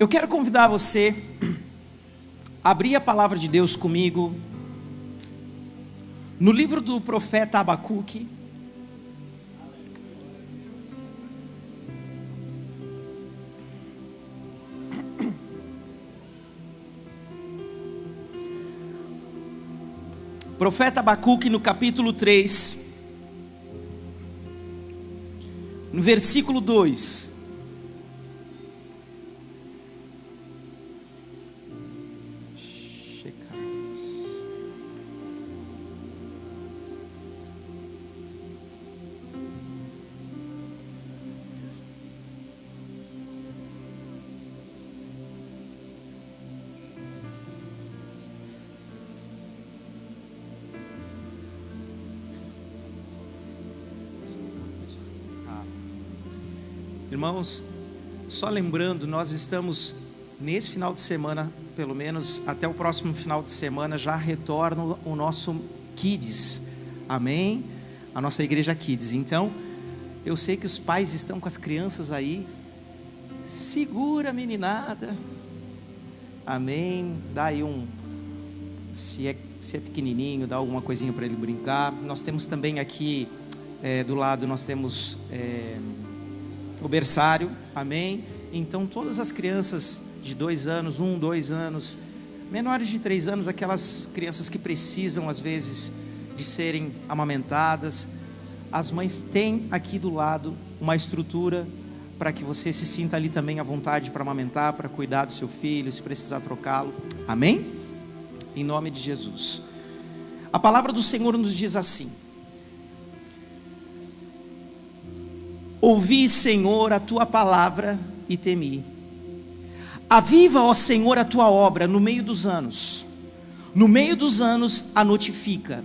Eu quero convidar você a abrir a palavra de Deus comigo no livro do profeta Abacuque. Profeta Abacuque, no capítulo 3, no versículo 2. Irmãos, só lembrando, nós estamos nesse final de semana, pelo menos até o próximo final de semana, já retorna o nosso Kids, amém? A nossa igreja Kids. Então, eu sei que os pais estão com as crianças aí, segura a meninada, amém? Dá aí se é pequenininho, dá alguma coisinha para ele brincar. Nós temos também aqui, do lado, nós temos o berçário, amém? Então todas as crianças de 2 anos, 1, 2 anos, menores de 3 anos, aquelas crianças que precisam às vezes de serem amamentadas, as mães têm aqui do lado uma estrutura para que você se sinta ali também à vontade para amamentar, para cuidar do seu filho, se precisar trocá-lo, amém? Em nome de Jesus. A palavra do Senhor nos diz assim: ouvi, Senhor, a tua palavra e temi. Aviva, ó Senhor, a tua obra no meio dos anos. No meio dos anos a notifica.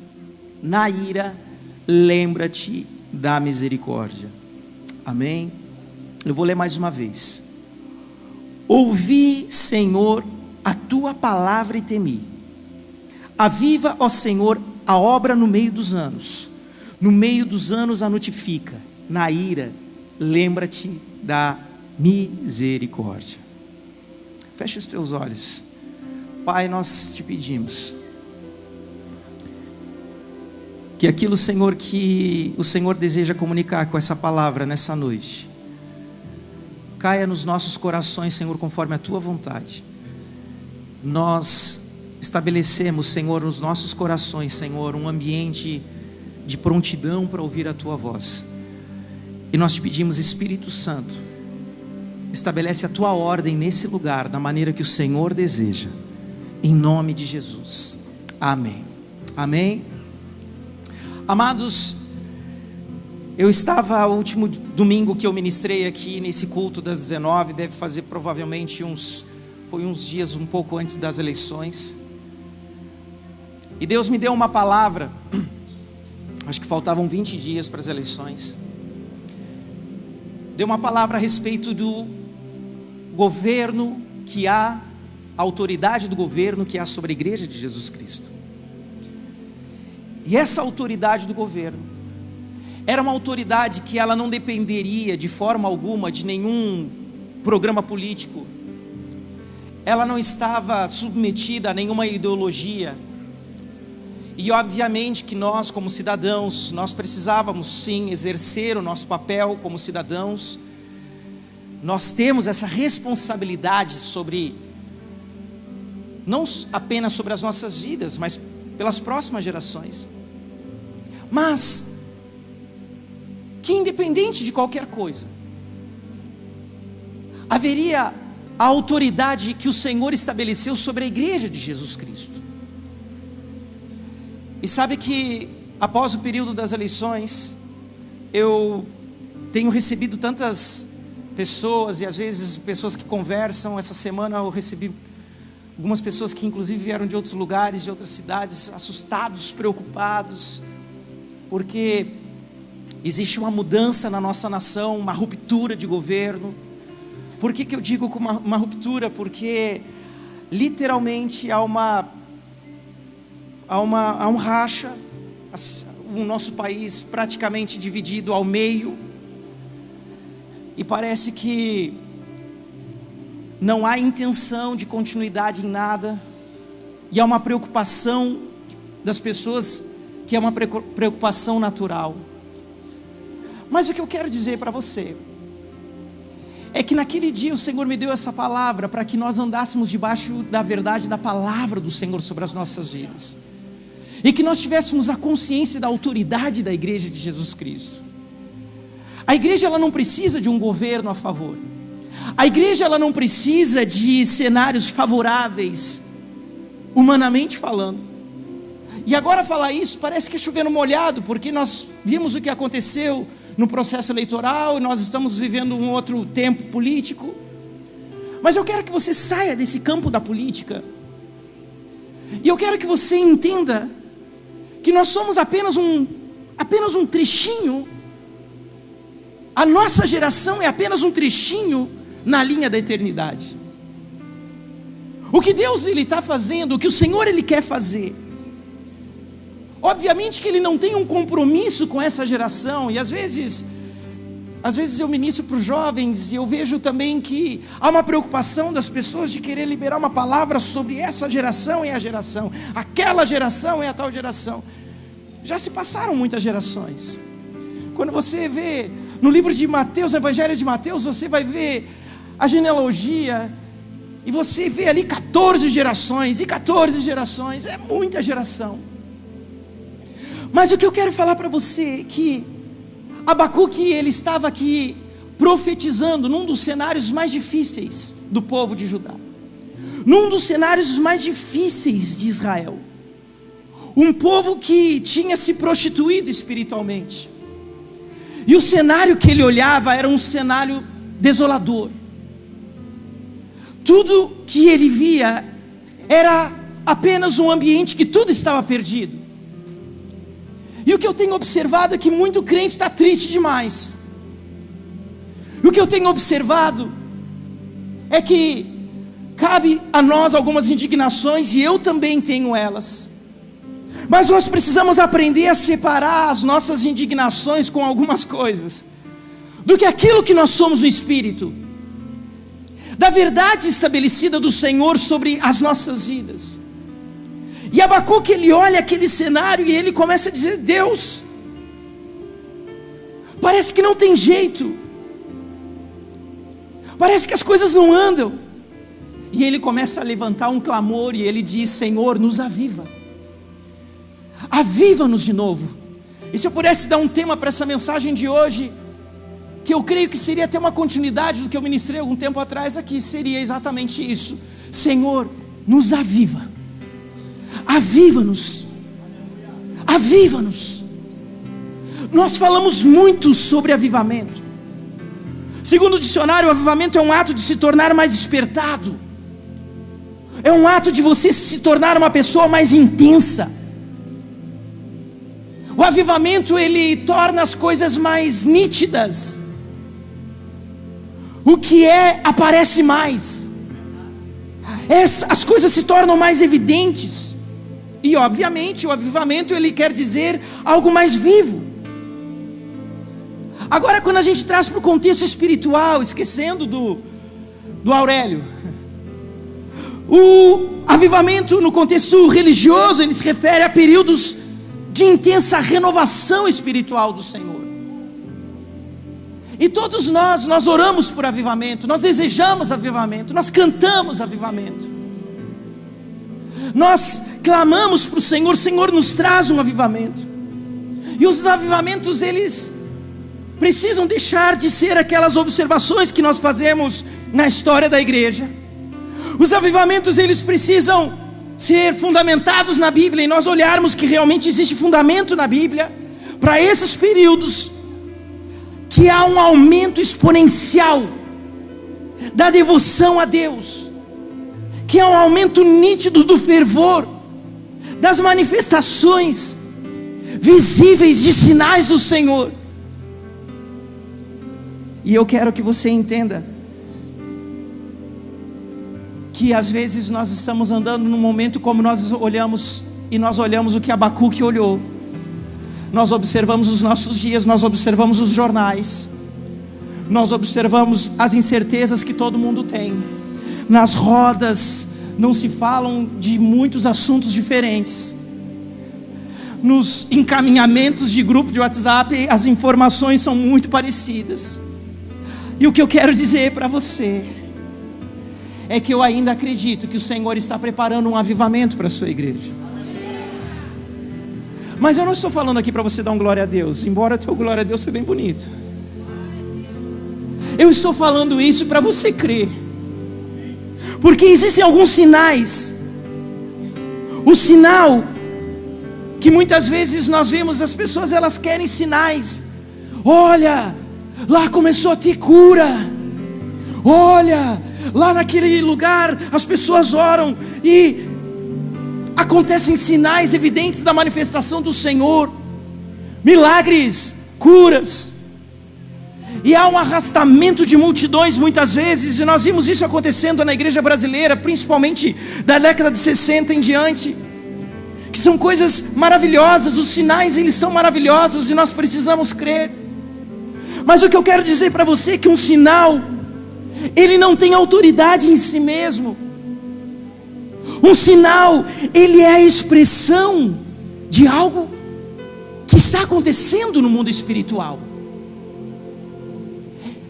Na ira, lembra-te da misericórdia. Amém? Eu vou ler mais uma vez. Ouvi, Senhor, a tua palavra e temi. Aviva, ó Senhor, a obra no meio dos anos. No meio dos anos a notifica. Na ira, lembra-te da misericórdia. Feche os teus olhos. Pai, nós te pedimos que aquilo, Senhor, que o Senhor deseja comunicar com essa palavra nessa noite, caia nos nossos corações, Senhor, conforme a tua vontade. Nós estabelecemos, Senhor, nos nossos corações, Senhor, um ambiente de prontidão para ouvir a tua voz. E nós te pedimos, Espírito Santo, estabelece a tua ordem nesse lugar, da maneira que o Senhor deseja, em nome de Jesus, amém, amém. Amados, eu estava, o último domingo que eu ministrei aqui, nesse culto das 19, deve fazer provavelmente uns dias um pouco antes das eleições, e Deus me deu uma palavra, acho que faltavam 20 dias para as eleições. Deu uma palavra a respeito do governo que há, a autoridade do governo que há sobre a igreja de Jesus Cristo. E essa autoridade do governo era uma autoridade que ela não dependeria de forma alguma de nenhum programa político. Ela não estava submetida a nenhuma ideologia. E obviamente que nós, como cidadãos, nós precisávamos sim exercer o nosso papel como cidadãos. Nós temos essa responsabilidade sobre, não apenas sobre as nossas vidas, mas pelas próximas gerações. Mas que independente de qualquer coisa, haveria a autoridade que o Senhor estabeleceu sobre a igreja de Jesus Cristo. E sabe que após o período das eleições, eu tenho recebido tantas pessoas, e às vezes pessoas que conversam. Essa semana eu recebi algumas pessoas que inclusive vieram de outros lugares, de outras cidades, assustados, preocupados, porque existe uma mudança na nossa nação, uma ruptura de governo. Por que eu digo com uma ruptura? Porque literalmente há um racha, o nosso país praticamente dividido ao meio, e parece que não há intenção de continuidade em nada, e há uma preocupação das pessoas que é uma preocupação natural. Mas o que eu quero dizer para você é que naquele dia o Senhor me deu essa palavra para que nós andássemos debaixo da verdade da palavra do Senhor sobre as nossas vidas, e que nós tivéssemos a consciência da autoridade da igreja de Jesus Cristo. A igreja, ela não precisa de um governo a favor. A igreja, ela não precisa de cenários favoráveis, humanamente falando. E agora falar isso parece que é chover no molhado, porque nós vimos o que aconteceu no processo eleitoral, e nós estamos vivendo um outro tempo político. Mas eu quero que você saia desse campo da política, e eu quero que você entenda que nós somos apenas um trechinho. A nossa geração é apenas um trechinho na linha da eternidade. O que Deus ele está fazendo, o que o Senhor ele quer fazer, obviamente que ele não tem um compromisso com essa geração. E às vezes eu ministro para os jovens, e eu vejo também que há uma preocupação das pessoas de querer liberar uma palavra sobre essa geração é a geração, aquela geração é a tal geração. Já se passaram muitas gerações. Quando você vê no livro de Mateus, no Evangelho de Mateus, você vai ver a genealogia, e você vê ali 14 gerações, e 14 gerações, é muita geração. Mas o que eu quero falar para você é que Abacuque, ele estava aqui profetizando num dos cenários mais difíceis do povo de Judá, num dos cenários mais difíceis de Israel, um povo que tinha se prostituído espiritualmente, e o cenário que ele olhava era um cenário desolador. Tudo que ele via era apenas um ambiente que tudo estava perdido. E o que eu tenho observado é que muito crente está triste demais. E o que eu tenho observado é que cabe a nós algumas indignações, e eu também tenho elas. Mas nós precisamos aprender a separar as nossas indignações com algumas coisas, do que aquilo que nós somos no Espírito, da verdade estabelecida do Senhor sobre as nossas vidas. E Abacuque, ele olha aquele cenário e ele começa a dizer: Deus, parece que não tem jeito, parece que as coisas não andam. E ele começa a levantar um clamor, e ele diz: Senhor, nos aviva, aviva-nos de novo. E se eu pudesse dar um tema para essa mensagem de hoje, que eu creio que seria até uma continuidade do que eu ministrei algum tempo atrás aqui, seria exatamente isso: Senhor, nos aviva, aviva-nos, aviva-nos. Nós falamos muito sobre avivamento. Segundo o dicionário, o avivamento é um ato de se tornar mais despertado, é um ato de você se tornar uma pessoa mais intensa. O avivamento, ele torna as coisas mais nítidas. O que aparece mais. As coisas se tornam mais evidentes. E obviamente o avivamento, ele quer dizer algo mais vivo. Agora, quando a gente traz para o contexto espiritual, esquecendo do Aurélio, o avivamento no contexto religioso, ele se refere a períodos de intensa renovação espiritual do Senhor. E todos nós oramos por avivamento, nós desejamos avivamento, nós cantamos avivamento, nós clamamos para o Senhor: Senhor, nos traz um avivamento. E os avivamentos, eles precisam deixar de ser aquelas observações que nós fazemos na história da igreja. Os avivamentos, eles precisam ser fundamentados na Bíblia, e nós olharmos que realmente existe fundamento na Bíblia para esses períodos, que há um aumento exponencial da devoção a Deus, que há um aumento nítido do fervor, das manifestações visíveis de sinais do Senhor. E eu quero que você entenda que às vezes nós estamos andando num momento como nós olhamos o que Abacuque olhou. Nós observamos os nossos dias, nós observamos os jornais, nós observamos as incertezas que todo mundo tem, nas rodas não se falam de muitos assuntos diferentes. Nos encaminhamentos de grupo de WhatsApp, as informações são muito parecidas. E o que eu quero dizer para você é que eu ainda acredito que o Senhor está preparando um avivamento para a sua igreja. Mas eu não estou falando aqui para você dar um glória a Deus, embora o teu glória a Deus seja bem bonito. Eu estou falando isso para você crer, porque existem alguns sinais. O sinal que muitas vezes nós vemos, as pessoas elas querem sinais. Olha, lá começou a ter cura. Olha, lá naquele lugar as pessoas oram e acontecem sinais evidentes da manifestação do Senhor, milagres, curas. E há um arrastamento de multidões muitas vezes, e nós vimos isso acontecendo na igreja brasileira, principalmente da década de 60 em diante, que são coisas maravilhosas. Os sinais eles são maravilhosos e nós precisamos crer. Mas o que eu quero dizer para você é que um sinal, ele não tem autoridade em si mesmo. Um sinal, ele é a expressão de algo que está acontecendo no mundo espiritual.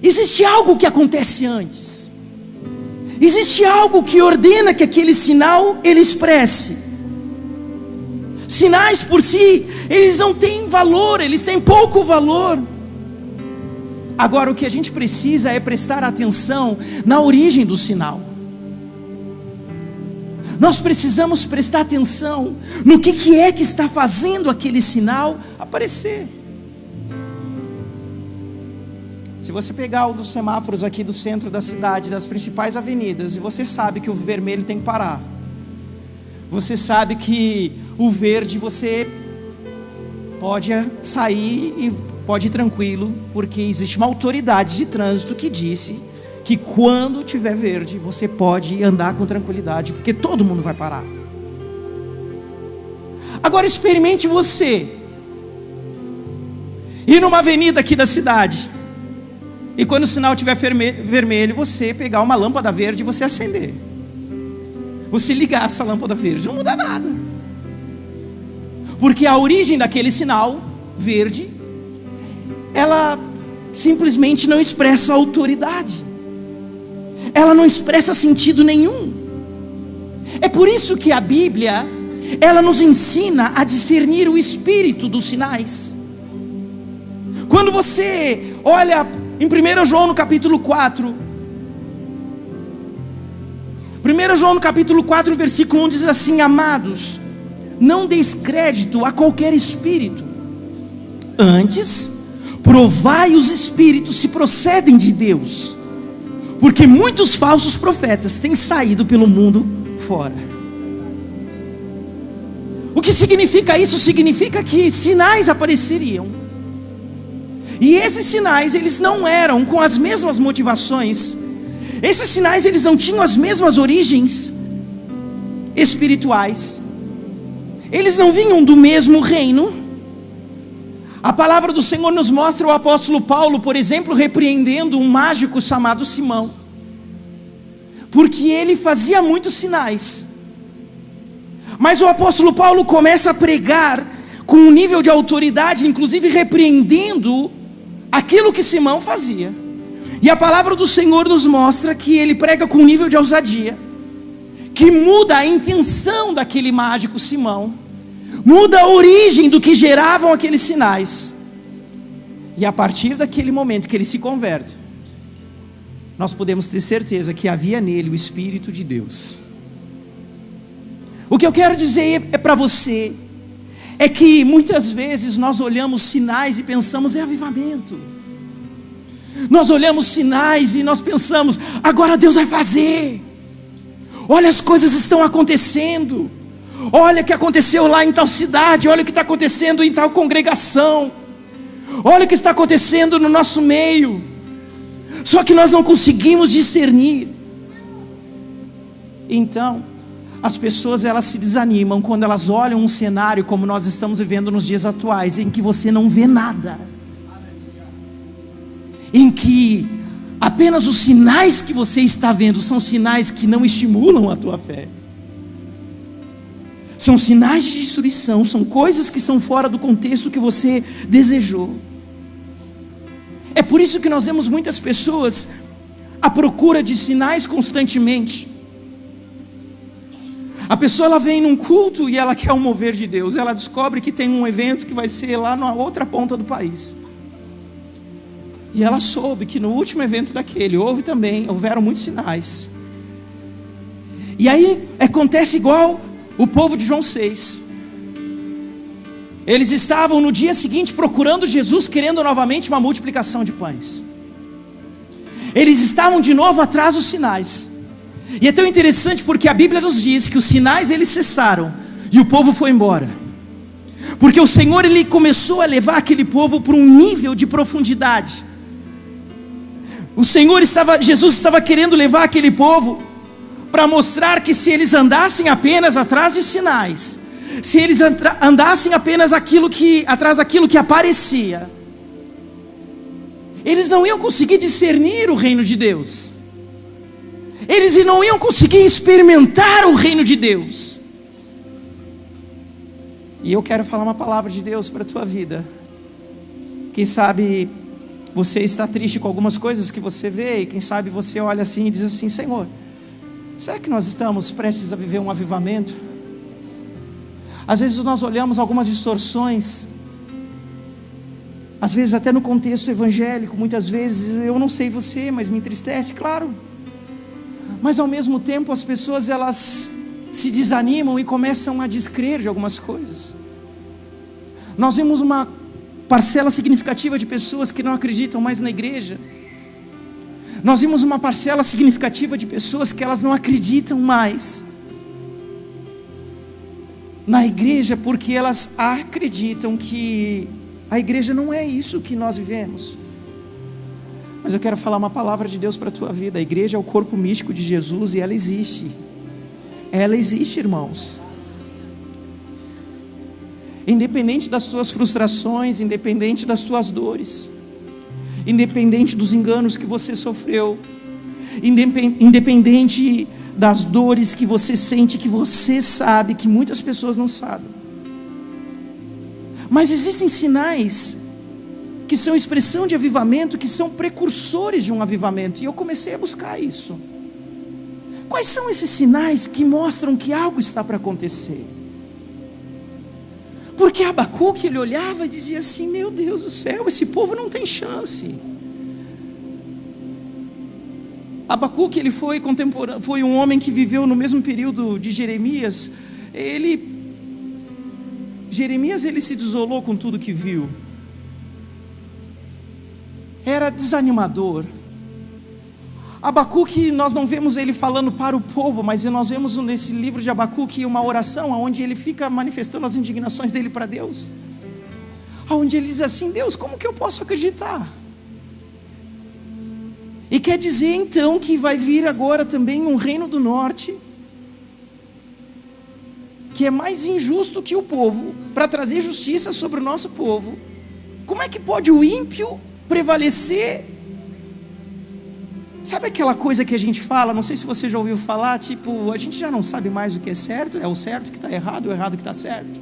Existe algo que acontece antes. Existe algo que ordena que aquele sinal ele expresse. Sinais por si, eles não têm valor, eles têm pouco valor. Agora o que a gente precisa é prestar atenção na origem do sinal. Nós precisamos prestar atenção no que é que está fazendo aquele sinal aparecer. Se você pegar um dos semáforos aqui do centro da cidade, das principais avenidas, e você sabe que o vermelho tem que parar, você sabe que o verde você pode sair e pode ir tranquilo, porque existe uma autoridade de trânsito que disse que quando tiver verde você pode andar com tranquilidade, porque todo mundo vai parar. Agora experimente você ir numa avenida aqui da cidade, e quando o sinal estiver vermelho, você pegar uma lâmpada verde e você acender. Você ligar essa lâmpada verde, não muda nada. Porque a origem daquele sinal verde, ela simplesmente não expressa autoridade. Ela não expressa sentido nenhum. É por isso que a Bíblia, ela nos ensina a discernir o espírito dos sinais. Quando você olha em 1 João no capítulo 4, 1 João no capítulo 4, no versículo 1 diz assim: amados, não deis crédito a qualquer espírito, antes provai os espíritos se procedem de Deus, porque muitos falsos profetas têm saído pelo mundo fora. O que significa isso? Significa que sinais apareceriam. E esses sinais, eles não eram com as mesmas motivações. Esses sinais, eles não tinham as mesmas origens espirituais. Eles não vinham do mesmo reino. A palavra do Senhor nos mostra o apóstolo Paulo, por exemplo, repreendendo um mágico chamado Simão, porque ele fazia muitos sinais. Mas o apóstolo Paulo começa a pregar com um nível de autoridade, inclusive repreendendo aquilo que Simão fazia. E a palavra do Senhor nos mostra que ele prega com um nível de ousadia, que muda a intenção daquele mágico Simão, muda a origem do que geravam aqueles sinais. E a partir daquele momento que ele se converte, nós podemos ter certeza que havia nele o Espírito de Deus. O que eu quero dizer para você é que muitas vezes nós olhamos sinais e pensamos: é avivamento. Nós olhamos sinais e nós pensamos: agora Deus vai fazer. Olha, as coisas estão acontecendo. Olha o que aconteceu lá em tal cidade. Olha o que está acontecendo em tal congregação. Olha o que está acontecendo no nosso meio. Só que nós não conseguimos discernir. Então as pessoas elas se desanimam quando elas olham um cenário como nós estamos vivendo nos dias atuais, em que você não vê nada, em que Apenas os sinais que você está vendo são sinais que não estimulam a tua fé. São sinais de destruição, são coisas que são fora do contexto que você desejou. É por isso que nós vemos muitas pessoas à procura de sinais constantemente. A pessoa ela vem num culto e ela quer um mover de Deus. Ela descobre que tem um evento que vai ser lá na outra ponta do país. E ela soube que no último evento daquele houveram muitos sinais. E aí acontece igual o povo de João 6. Eles estavam no dia seguinte procurando Jesus, querendo novamente uma multiplicação de pães. Eles estavam de novo atrás dos sinais. E é tão interessante porque a Bíblia nos diz que os sinais eles cessaram e o povo foi embora. Porque o Senhor ele começou a levar aquele povo para um nível de profundidade. Jesus estava querendo levar aquele povo para mostrar que se eles andassem apenas atrás de sinais, se eles andassem apenas atrás daquilo que aparecia, eles não iam conseguir discernir o reino de Deus. Eles não iam conseguir experimentar o reino de Deus. E eu quero falar uma palavra de Deus para a tua vida. Quem sabe você está triste com algumas coisas que você vê, e quem sabe você olha assim e diz assim: Senhor, será que nós estamos prestes a viver um avivamento? Às vezes nós olhamos algumas distorções, às vezes até no contexto evangélico, muitas vezes, eu não sei você, mas me entristece, claro. Mas ao mesmo tempo as pessoas elas se desanimam e começam a descrer de algumas coisas. Nós vemos uma parcela significativa de pessoas que não acreditam mais na igreja. Nós vimos uma parcela significativa de pessoas que elas não acreditam mais na igreja, porque elas acreditam que a igreja não é isso que nós vivemos. Mas eu quero falar uma palavra de Deus para a tua vida. A igreja é o corpo místico de Jesus e ela existe. Ela existe, irmãos. Independente das tuas frustrações, independente das tuas dores, independente dos enganos que você sofreu, independente das dores que você sente, que você sabe, que muitas pessoas não sabem. Mas existem sinais que são expressão de avivamento, que são precursores de um avivamento, e eu comecei a buscar isso. Quais são esses sinais que mostram que algo está para acontecer? Porque Abacuque ele olhava e dizia assim: meu Deus do céu, esse povo não tem chance. Abacuque ele foi contemporâneo, foi um homem que viveu no mesmo período de Jeremias. Jeremias ele se desolou com tudo que viu. Era desanimador. Abacuque, nós não vemos ele falando para o povo, mas nós vemos nesse livro de Abacuque uma oração onde ele fica manifestando as indignações dele para Deus, onde ele diz assim: Deus, como que eu posso acreditar? E quer dizer então que vai vir agora também um reino do norte, que é mais injusto que o povo, para trazer justiça sobre o nosso povo. Como é que pode o ímpio prevalecer? Sabe aquela coisa que a gente fala, não sei se você já ouviu falar, tipo, a gente já não sabe mais o que é o certo que está errado, o errado que está certo.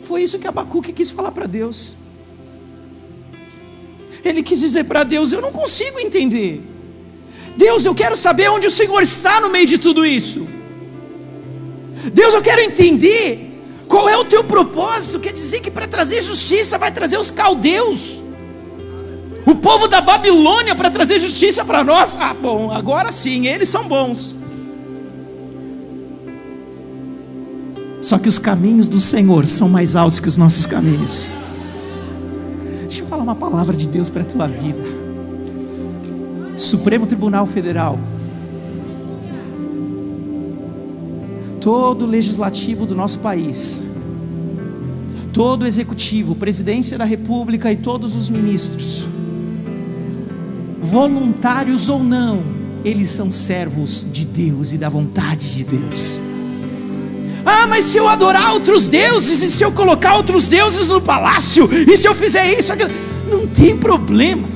Foi isso que Abacuque quis falar para Deus. Ele quis dizer para Deus: eu não consigo entender. Deus, eu quero saber onde o Senhor está no meio de tudo isso. Deus, eu quero entender qual é o teu propósito. Quer dizer que para trazer justiça vai trazer os caldeus, o povo da Babilônia, para trazer justiça para nós? Ah, bom, agora sim, eles são bons. Só que os caminhos do Senhor são mais altos que os nossos caminhos. Deixa eu falar uma palavra de Deus para a tua vida. Supremo Tribunal Federal, todo o legislativo do nosso país, todo o executivo, presidência da república e todos os ministros, voluntários ou não, eles são servos de Deus e da vontade de Deus. Ah, mas se eu adorar outros deuses, e se eu colocar outros deuses no palácio, e se eu fizer isso, aquilo, não tem problema.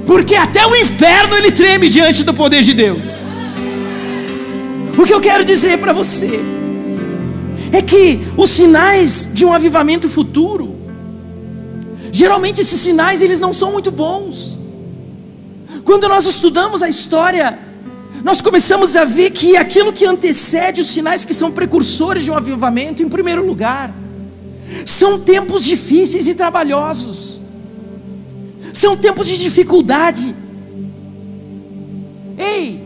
porque até o inferno ele treme diante do poder de Deus. O que eu quero dizer para você é que os sinais de um avivamento futuro, geralmente esses sinais eles não são muito bons. Quando nós estudamos a história, nós começamos a ver que aquilo que antecede os sinais que são precursores de um avivamento, em primeiro lugar, são tempos difíceis e trabalhosos, são tempos de dificuldade. Ei,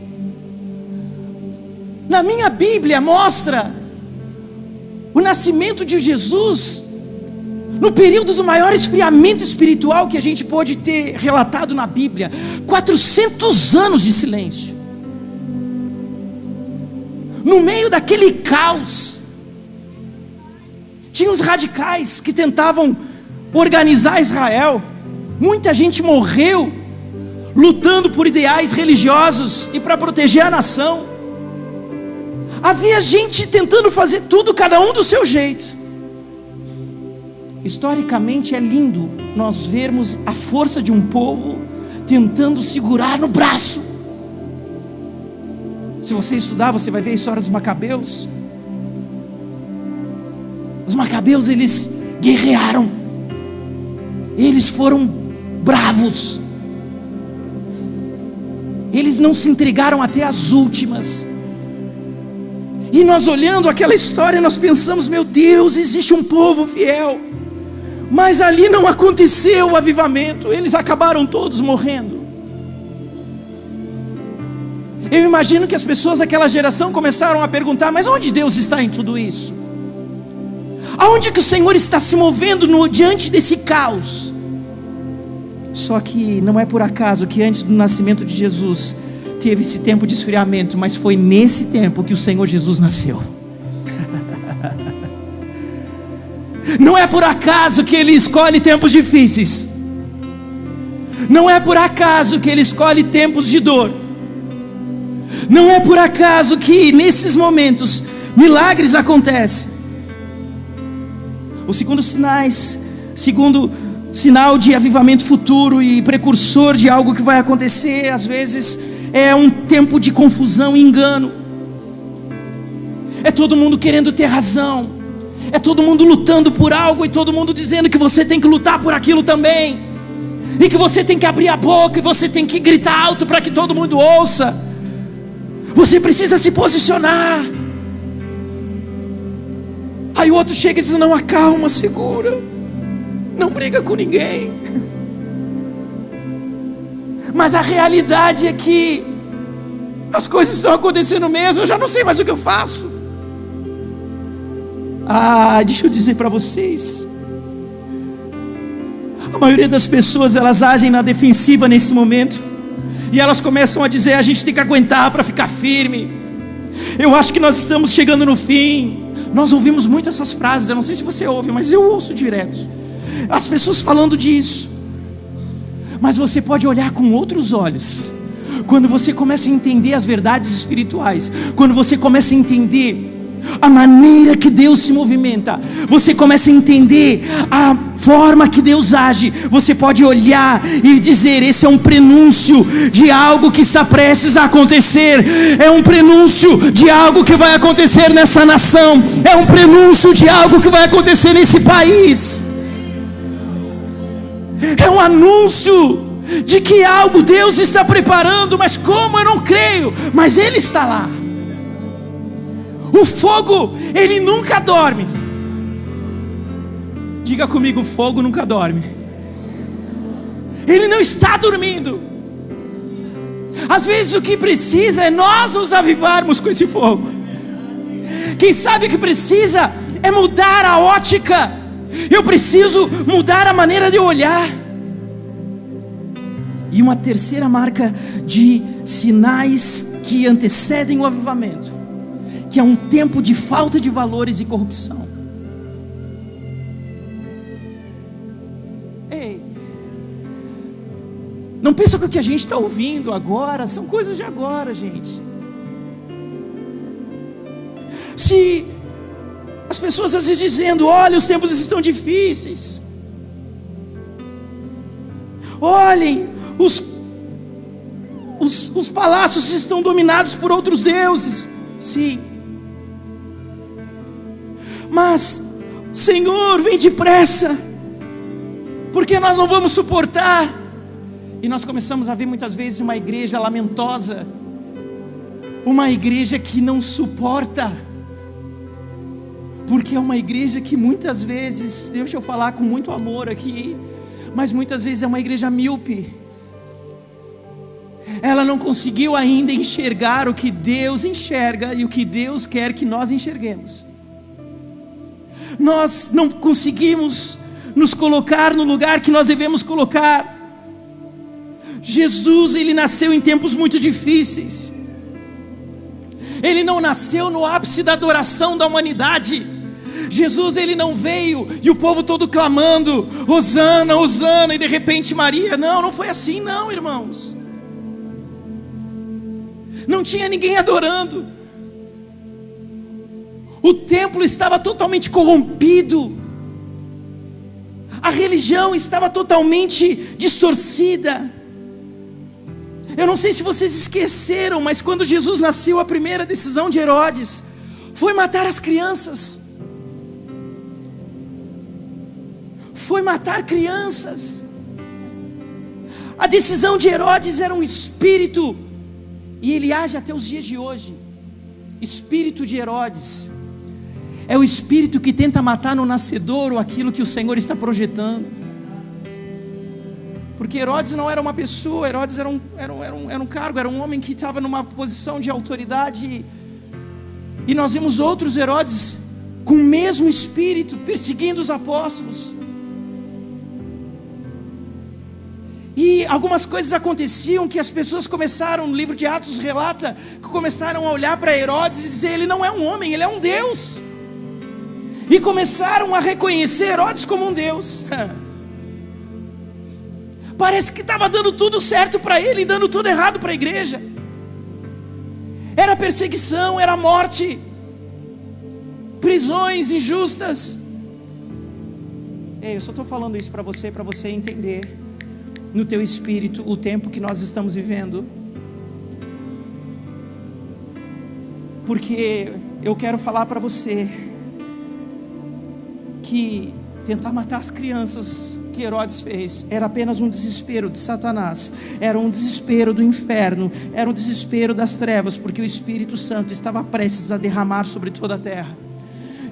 na minha Bíblia mostra o nascimento de Jesus no período do maior esfriamento espiritual que a gente pode ter relatado na Bíblia. 400 anos de silêncio. No meio daquele caos, tinha os radicais que tentavam organizar Israel. Muita gente morreu lutando por ideais religiosos e para proteger a nação. Havia gente tentando fazer tudo, cada um do seu jeito. Historicamente é lindo nós vermos a força de um povo tentando segurar no braço. Se você estudar, você vai ver a história dos Macabeus. Os Macabeus, eles guerrearam, eles foram bravos, eles não se entregaram até as últimas. E nós olhando aquela história, nós pensamos: meu Deus, existe um povo fiel. Mas ali não aconteceu o avivamento, eles acabaram todos morrendo. Eu imagino que as pessoas daquela geração começaram a perguntar: mas onde Deus está em tudo isso? Aonde que o Senhor está se movendo diante desse caos? Só que não é por acaso que antes do nascimento de Jesus teve esse tempo de esfriamento, mas foi nesse tempo que o Senhor Jesus nasceu. Não é por acaso que Ele escolhe tempos difíceis. Não é por acaso que Ele escolhe tempos de dor. Não é por acaso que nesses momentos milagres acontecem. O segundo sinal de avivamento futuro e precursor de algo que vai acontecer, às vezes, é um tempo de confusão e engano. É todo mundo querendo ter razão, é todo mundo lutando por algo e todo mundo dizendo que você tem que lutar por aquilo também, e que você tem que abrir a boca e você tem que gritar alto para que todo mundo ouça. Você precisa se posicionar. Aí o outro chega e diz: não, acalma, segura, não briga com ninguém. Mas a realidade é que as coisas estão acontecendo mesmo. Eu já não sei mais o que eu faço. Deixa eu dizer para vocês, a maioria das pessoas, elas agem na defensiva nesse momento, e elas começam a dizer: a gente tem que aguentar para ficar firme. Eu acho que nós estamos chegando no fim. Nós ouvimos muito essas frases, eu não sei se você ouve, mas eu ouço direto as pessoas falando disso. Mas você pode olhar com outros olhos quando você começa a entender as verdades espirituais, quando você começa a entender a maneira que Deus se movimenta, você começa a entender a forma que Deus age. Você pode olhar e dizer: esse é um prenúncio de algo que está prestes a acontecer, é um prenúncio de algo que vai acontecer nessa nação, é um prenúncio de algo que vai acontecer nesse país, é um anúncio de que algo Deus está preparando. Mas como eu não creio, mas Ele está lá. O fogo, ele nunca dorme. Diga comigo: o fogo nunca dorme. Ele não está dormindo. Às vezes o que precisa é nós nos avivarmos com esse fogo. Quem sabe o que precisa é mudar a ótica. Eu preciso mudar a maneira de olhar. E uma terceira marca de sinais que antecedem o avivamento, que é um tempo de falta de valores e corrupção. Ei, não pensa que o que a gente está ouvindo agora são coisas de agora, gente. Se as pessoas às vezes dizendo: olha, os tempos estão difíceis, olhem, os os palácios estão dominados por outros deuses. Sim. Mas, Senhor, vem depressa, porque nós não vamos suportar. E nós começamos a ver muitas vezes uma igreja lamentosa, uma igreja que não suporta, porque é uma igreja que muitas vezes, deixa eu falar com muito amor aqui, mas muitas vezes é uma igreja míope. Ela não conseguiu ainda enxergar o que Deus enxerga e o que Deus quer que nós enxerguemos. Nós não conseguimos nos colocar no lugar que nós devemos colocar. Jesus, ele nasceu em tempos muito difíceis. Ele não nasceu no ápice da adoração da humanidade. Jesus, ele não veio e o povo todo clamando, Hosana, Hosana, e de repente Maria. Não foi assim não, irmãos. Não tinha ninguém adorando. O templo estava totalmente corrompido. A religião estava totalmente distorcida. Eu não sei se vocês esqueceram, mas quando Jesus nasceu, a primeira decisão de Herodes foi matar as crianças. Foi matar crianças. A decisão de Herodes era um espírito, e ele age até os dias de hoje. Espírito de Herodes é o espírito que tenta matar no nascedouro aquilo que o Senhor está projetando. Porque Herodes não era uma pessoa, Herodes era um cargo, era um homem que estava numa posição de autoridade. E nós vimos outros Herodes com o mesmo espírito, perseguindo os apóstolos. E algumas coisas aconteciam que as pessoas começaram, no livro de Atos relata, que começaram a olhar para Herodes e dizer, ele não é um homem, ele é um Deus. E começaram a reconhecer Herodes como um Deus. Parece que estava dando tudo certo para ele e dando tudo errado para a igreja. Era perseguição, era morte, prisões injustas. Eu só estou falando isso para você entender no teu espírito o tempo que nós estamos vivendo. Porque eu quero falar para você que tentar matar as crianças que Herodes fez era apenas um desespero de Satanás, era um desespero do inferno, era um desespero das trevas, porque o Espírito Santo estava prestes a derramar sobre toda a terra.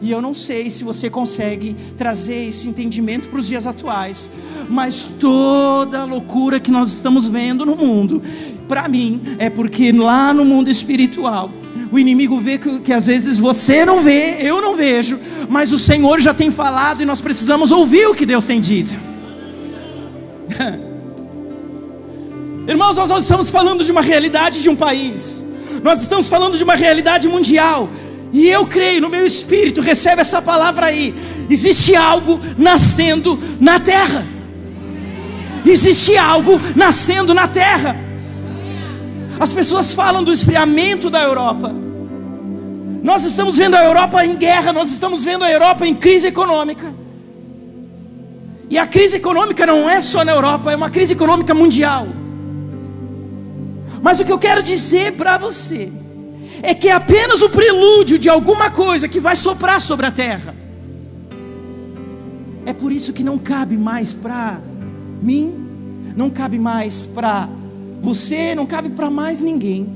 E eu não sei se você consegue trazer esse entendimento para os dias atuais, mas toda a loucura que nós estamos vendo no mundo, para mim, é porque lá no mundo espiritual o inimigo vê que às vezes você não vê, eu não vejo, mas o Senhor já tem falado e nós precisamos ouvir o que Deus tem dito. Irmãos, nós estamos falando de uma realidade de um país, nós estamos falando de uma realidade mundial, e eu creio no meu espírito, recebe essa palavra aí, existe algo nascendo na terra, existe algo nascendo na terra. As pessoas falam do esfriamento da Europa. Nós estamos vendo a Europa em guerra, nós estamos vendo a Europa em crise econômica. E a crise econômica não é só na Europa, é uma crise econômica mundial. Mas o que eu quero dizer para você é que é apenas o prelúdio de alguma coisa que vai soprar sobre a terra. É por isso que não cabe mais para mim, não cabe mais para você, não cabe para mais ninguém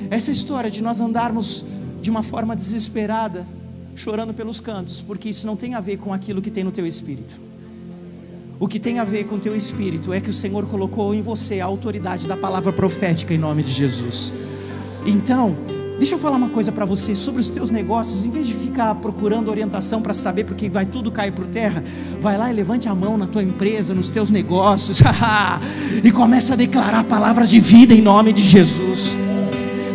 essa história de nós andarmos de uma forma desesperada, chorando pelos cantos, porque isso não tem a ver com aquilo que tem no teu espírito. O que tem a ver com o teu espírito é que o Senhor colocou em você a autoridade da palavra profética em nome de Jesus. Então, deixa eu falar uma coisa para você sobre os teus negócios. Em vez de ficar procurando orientação para saber porque vai tudo cair por terra, vai lá e levante a mão na tua empresa, nos teus negócios e começa a declarar palavras de vida em nome de Jesus.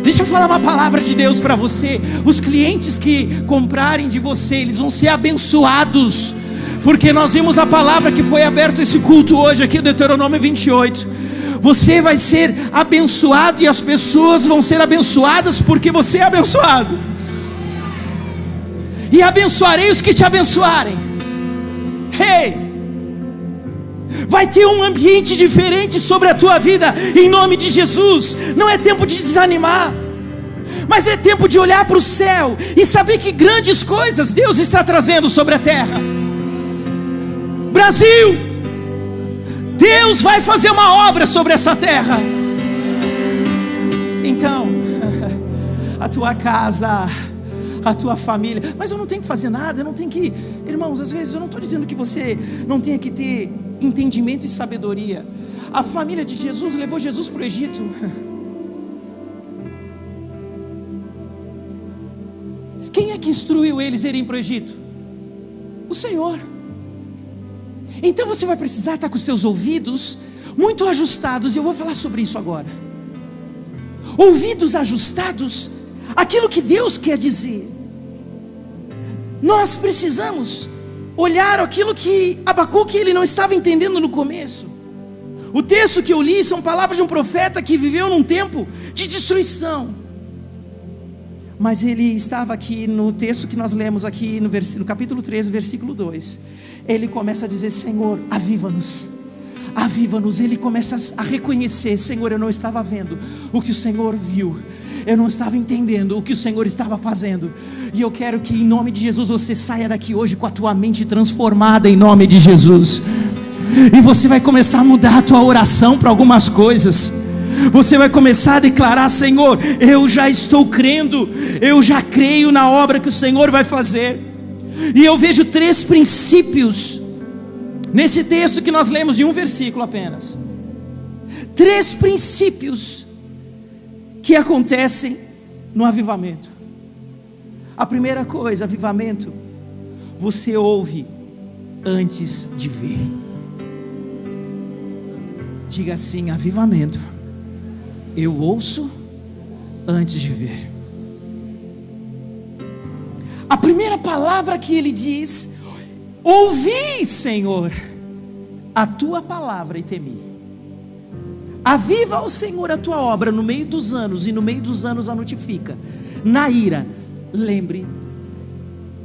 Deixa eu falar uma palavra de Deus para você. Os clientes que comprarem de você, eles vão ser abençoados, porque nós vimos a palavra que foi aberto esse culto hoje aqui, Deuteronômio 28. Você vai ser abençoado e as pessoas vão ser abençoadas porque você é abençoado. E abençoarei os que te abençoarem. Vai ter um ambiente diferente sobre a tua vida, em nome de Jesus. Não é tempo de desanimar, mas é tempo de olhar para o céu e saber que grandes coisas Deus está trazendo sobre a terra. Brasil, Deus vai fazer uma obra sobre essa terra. Então, a tua casa, a tua família, mas eu não tenho que fazer nada, eu não tenho que, irmãos, às vezes eu não estou dizendo que você não tenha que ter entendimento e sabedoria. A família de Jesus levou Jesus para o Egito. Quem é que instruiu eles a irem para o Egito? O Senhor. Então você vai precisar estar com os seus ouvidos muito ajustados, e eu vou falar sobre isso agora. Ouvidos ajustados àquilo que Deus quer dizer. Nós precisamos olhar aquilo que Abacuque ele não estava entendendo no começo. O texto que eu li são palavras de um profeta que viveu num tempo de destruição. Mas ele estava aqui no texto que nós lemos aqui no capítulo 3, versículo 2. Ele começa a dizer: Senhor, aviva-nos. Aviva-nos. Ele começa a reconhecer: Senhor, eu não estava vendo o que o Senhor viu. Eu não estava entendendo o que o Senhor estava fazendo. E eu quero que em nome de Jesus você saia daqui hoje com a tua mente transformada em nome de Jesus. E você vai começar a mudar a tua oração para algumas coisas. Você vai começar a declarar: Senhor, eu já estou crendo, eu já creio na obra que o Senhor vai fazer. E eu vejo 3 princípios nesse texto que nós lemos de um versículo apenas. 3 princípios que acontecem no avivamento. A primeira coisa, avivamento, você ouve antes de ver. Diga assim: avivamento, eu ouço antes de ver. A primeira palavra que ele diz: ouvi, Senhor, a tua palavra e temi. Aviva ao Senhor a tua obra no meio dos anos, e no meio dos anos a notifica. Na ira,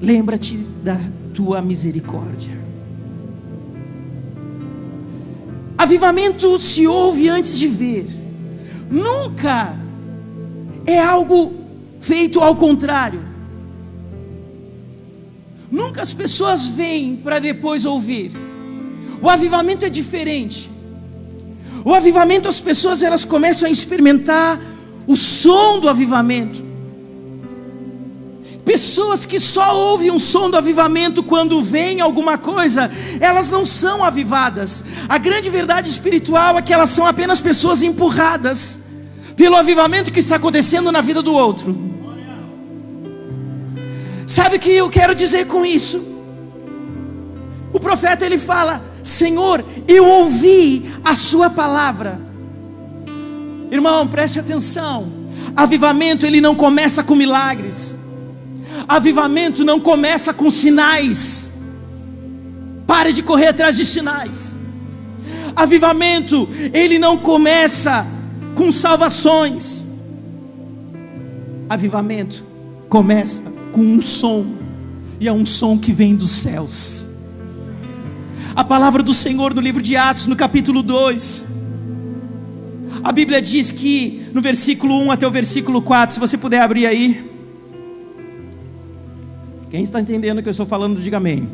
lembra-te da tua misericórdia. Avivamento se ouve antes de ver. Nunca é algo feito ao contrário. Nunca as pessoas vêm para depois ouvir. O avivamento é diferente. O avivamento, as pessoas elas começam a experimentar o som do avivamento. Pessoas que só ouvem um som do avivamento quando vem alguma coisa, elas não são avivadas. A grande verdade espiritual é que elas são apenas pessoas empurradas pelo avivamento que está acontecendo na vida do outro. Sabe o que eu quero dizer com isso? O profeta ele fala: Senhor, eu ouvi a sua palavra. Irmão, preste atenção. Avivamento ele não começa com milagres. Avivamento não começa com sinais. Pare de correr atrás de sinais. Avivamento ele não começa com salvações. Avivamento começa com um som, e é um som que vem dos céus. A palavra do Senhor no livro de Atos, no capítulo 2, a Bíblia diz que no versículo 1 até o versículo 4, se você puder abrir aí. Quem está entendendo o que eu estou falando, diga amém.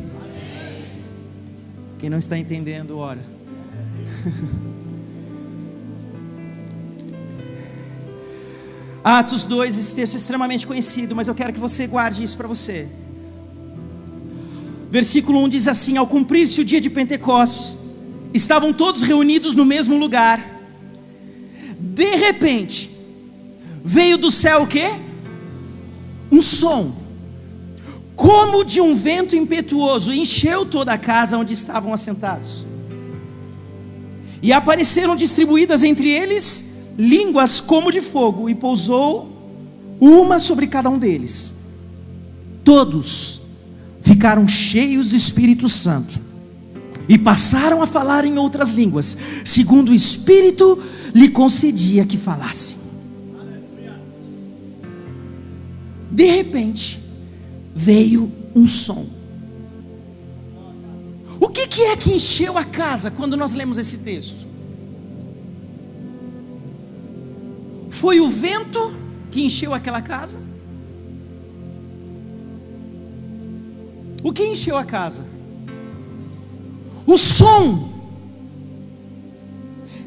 Quem não está entendendo, ora. Atos 2, esse texto é extremamente conhecido, mas eu quero que você guarde isso para você. Versículo 1 diz assim: ao cumprir-se o dia de Pentecostes, estavam todos reunidos no mesmo lugar. De repente, veio do céu o quê? Um som, como de um vento impetuoso, encheu toda a casa onde estavam assentados. E apareceram distribuídas entre eles línguas como de fogo, e pousou uma sobre cada um deles. Todos ficaram cheios do Espírito Santo e passaram a falar em outras línguas, segundo o Espírito lhe concedia que falassem. De repente veio um som. O que que é que encheu a casa quando nós lemos esse texto? Foi o vento que encheu aquela casa? O que encheu a casa? O som.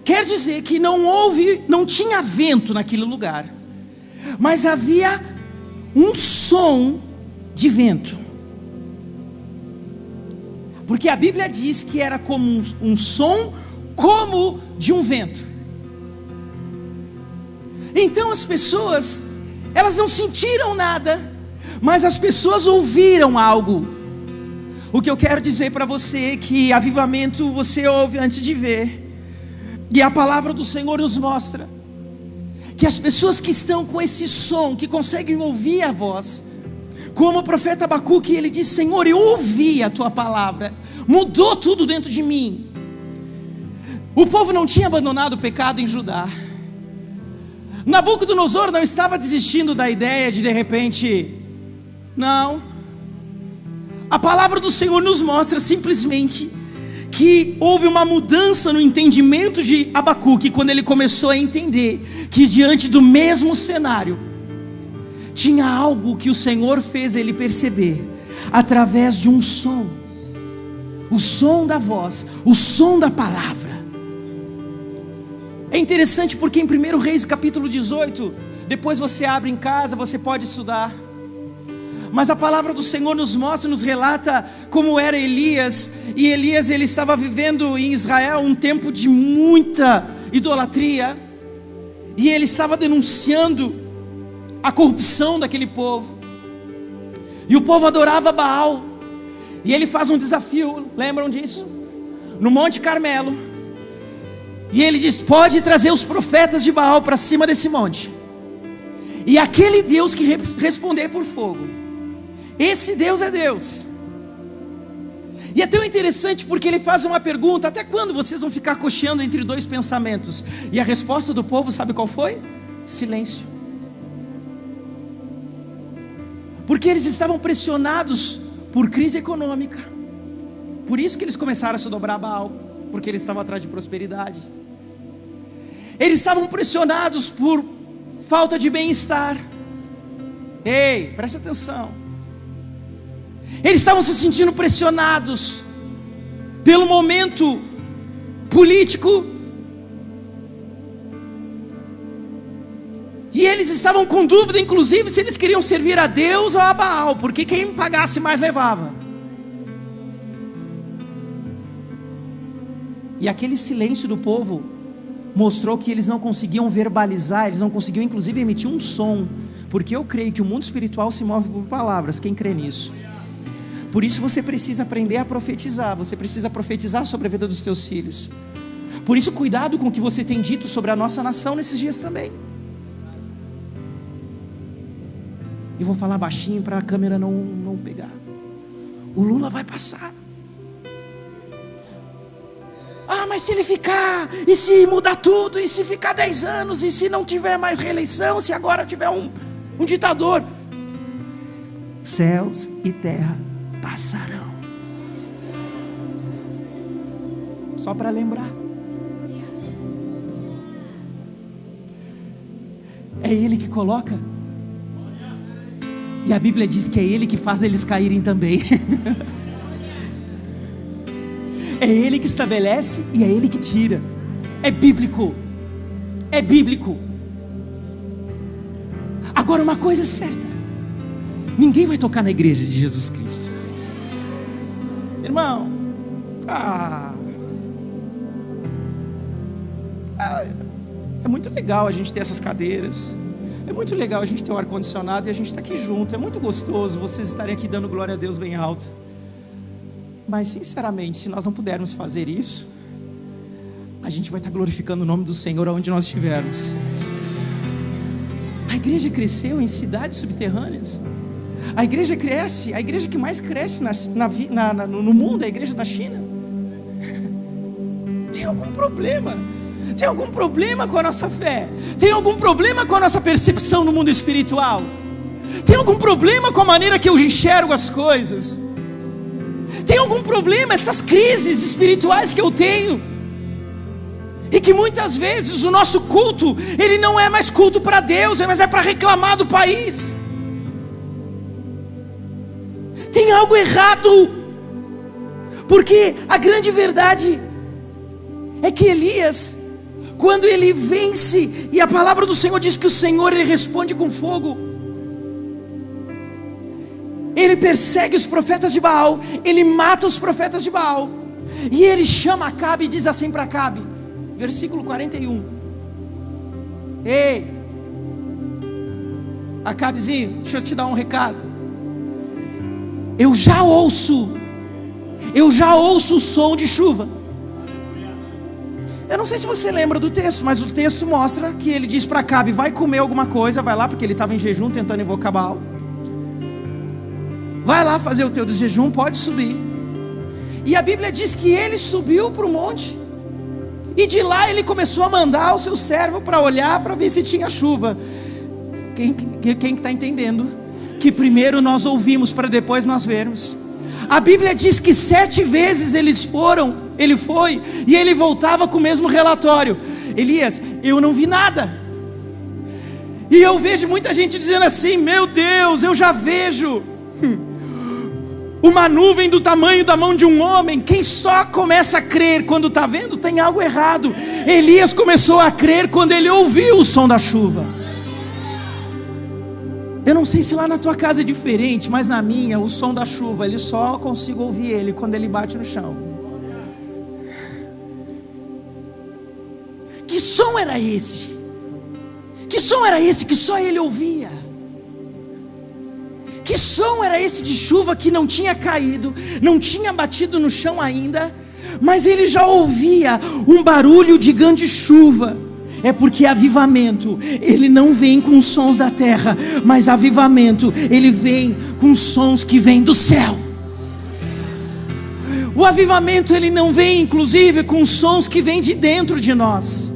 Quer dizer que não tinha vento naquele lugar, mas havia um som de vento. Porque a Bíblia diz que era como um som como de um vento. Então as pessoas, elas não sentiram nada, mas as pessoas ouviram algo. O que eu quero dizer para você é que avivamento você ouve antes de ver. E a palavra do Senhor nos mostra que as pessoas que estão com esse som, que conseguem ouvir a voz, como o profeta Abacuque, ele diz: Senhor, eu ouvi a tua palavra, mudou tudo dentro de mim. O povo não tinha abandonado o pecado em Judá. Nabucodonosor não estava desistindo da ideia de repente, não. A palavra do Senhor nos mostra simplesmente que houve uma mudança no entendimento de Abacuque, quando ele começou a entender que diante do mesmo cenário, tinha algo que o Senhor fez ele perceber, através de um som, o som da voz, o som da palavra. É interessante porque em 1 Reis capítulo 18, depois você abre em casa, você pode estudar, mas a palavra do Senhor nos mostra, nos relata como era Elias. E Elias, ele estava vivendo em Israel um tempo de muita idolatria, e ele estava denunciando a corrupção daquele povo, e o povo adorava Baal. E ele faz um desafio, lembram disso? No Monte Carmelo. E ele diz: pode trazer os profetas de Baal para cima desse monte, e aquele Deus que responder por fogo, esse Deus é Deus. E é tão interessante porque ele faz uma pergunta: até quando vocês vão ficar cocheando entre dois pensamentos? E a resposta do povo, sabe qual foi? Silêncio. Porque eles estavam pressionados por crise econômica. Por isso que eles começaram a se dobrar a Baal, porque eles estavam atrás de prosperidade. Eles estavam pressionados por falta de bem-estar. Ei, presta atenção. Eles estavam se sentindo pressionados pelo momento político, e eles estavam com dúvida, inclusive, se eles queriam servir a Deus ou a Baal, porque quem pagasse mais levava. E aquele silêncio do povo mostrou que eles não conseguiam verbalizar, eles não conseguiam inclusive emitir um som, porque eu creio que o mundo espiritual se move por palavras. Quem crê nisso? Por isso você precisa aprender a profetizar. Você precisa profetizar sobre a vida dos teus filhos. Por isso, cuidado com o que você tem dito sobre a nossa nação nesses dias também. E vou falar baixinho para a câmera não pegar. O Lula vai passar. Ah, mas se ele ficar, e se mudar tudo, e se ficar 10 anos, e se não tiver mais reeleição, se agora tiver um ditador? Céus e terra passarão. Só para lembrar. É Ele que coloca. E a Bíblia diz que é Ele que faz eles caírem também. É Ele que estabelece e é Ele que tira. É bíblico. É bíblico. Agora, uma coisa é certa: ninguém vai tocar na igreja de Jesus Cristo. Irmão, é muito legal a gente ter essas cadeiras, é muito legal a gente ter um ar-condicionado e a gente está aqui junto. É muito gostoso vocês estarem aqui dando glória a Deus bem alto. Mas sinceramente, se nós não pudermos fazer isso, a gente vai estar glorificando o nome do Senhor aonde nós estivermos. A igreja cresceu em cidades subterrâneas. A igreja cresce, a igreja que mais cresce no mundo é a igreja da China. Tem algum problema? Tem algum problema com a nossa fé? Tem algum problema com a nossa percepção no mundo espiritual? Tem algum problema com a maneira que eu enxergo as coisas? Tem algum problema, essas crises espirituais que eu tenho, e que muitas vezes o nosso culto, ele não é mais culto para Deus, mas é para reclamar do país. Tem algo errado, porque a grande verdade é que Elias, quando ele vence, e a palavra do Senhor diz que o Senhor, ele responde com fogo. Ele persegue os profetas de Baal, ele mata os profetas de Baal, e ele chama Acabe e diz assim para Acabe, versículo 41: ei, Acabezinho, deixa eu te dar um recado. Eu já ouço o som de chuva. Eu não sei se você lembra do texto, mas o texto mostra que ele diz para Acabe: vai comer alguma coisa, vai lá, porque ele estava em jejum tentando invocar Baal. Vai lá fazer o teu jejum, pode subir. E a Bíblia diz que ele subiu para o monte, e de lá ele começou a mandar o seu servo para olhar, para ver se tinha chuva. Quem está entendendo? Que primeiro nós ouvimos para depois nós vermos. A Bíblia diz que 7 vezes ele foi, e ele voltava com o mesmo relatório: Elias, eu não vi nada. E eu vejo muita gente dizendo assim: meu Deus, eu já vejo uma nuvem do tamanho da mão de um homem. Quem só começa a crer quando está vendo, tem algo errado. Elias começou a crer quando ele ouviu o som da chuva. Eu não sei se lá na tua casa é diferente, mas na minha, o som da chuva, ele só consigo ouvir ele quando ele bate no chão. Que som era esse? Que som era esse que só ele ouvia? Que som era esse de chuva que não tinha caído, não tinha batido no chão ainda, mas ele já ouvia um barulho de grande chuva? É porque avivamento, ele não vem com os sons da terra, mas avivamento, ele vem com sons que vêm do céu. O avivamento, ele não vem inclusive com sons que vêm de dentro de nós,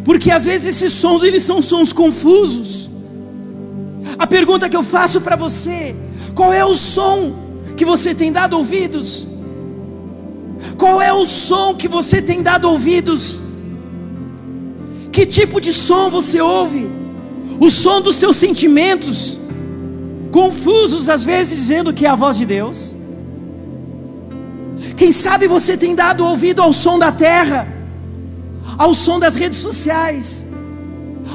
porque às vezes esses sons, eles são sons confusos. A pergunta que eu faço para você: qual é o som que você tem dado ouvidos? Qual é o som que você tem dado ouvidos? Que tipo de som você ouve? O som dos seus sentimentos, confusos às vezes, dizendo que é a voz de Deus? Quem sabe você tem dado ouvido ao som da terra, ao som das redes sociais,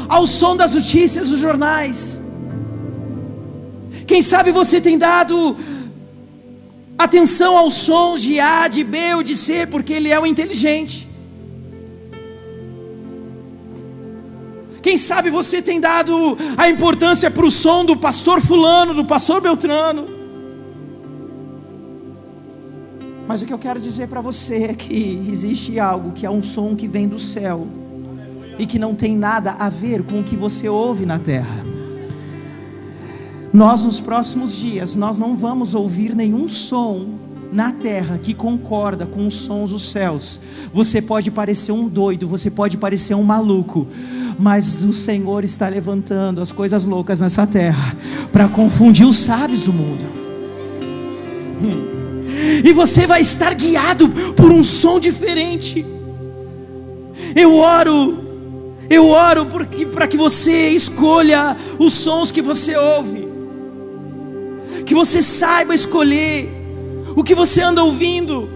ao som das notícias dos jornais? Quem sabe você tem dado atenção aos sons de A, de B ou de C, porque ele é o inteligente? Quem sabe você tem dado a importância para o som do pastor fulano, do pastor Beltrano? Mas o que eu quero dizer para você é que existe algo que é um som que vem do céu, e que não tem nada a ver com o que você ouve na terra. Nós, nos próximos dias, nós não vamos ouvir nenhum som na terra que concorda com os sons dos céus. Você pode parecer um doido, você pode parecer um maluco, mas o Senhor está levantando as coisas loucas nessa terra para confundir os sábios do mundo. E você vai estar guiado por um som diferente. Eu oro para que você escolha os sons que você ouve, que você saiba escolher o que você anda ouvindo.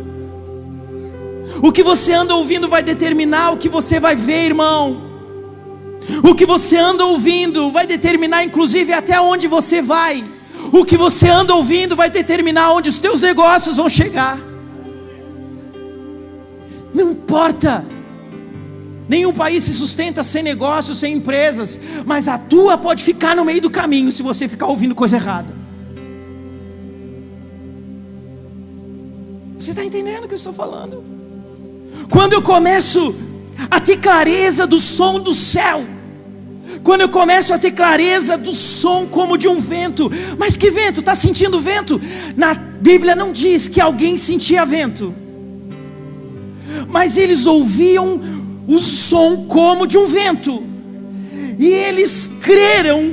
O que você anda ouvindo vai determinar o que você vai ver, irmão. O que você anda ouvindo vai determinar inclusive até onde você vai. O que você anda ouvindo vai determinar onde os teus negócios vão chegar. Não importa, nenhum país se sustenta sem negócios, sem empresas, mas a tua pode ficar no meio do caminho se você ficar ouvindo coisa errada. Você está entendendo o que eu estou falando? Quando eu começo a ter clareza do som do céu, quando eu começo a ter clareza do som como de um vento. Mas que vento? Está sentindo vento? Na Bíblia não diz que alguém sentia vento, mas eles ouviam o som como de um vento, e eles creram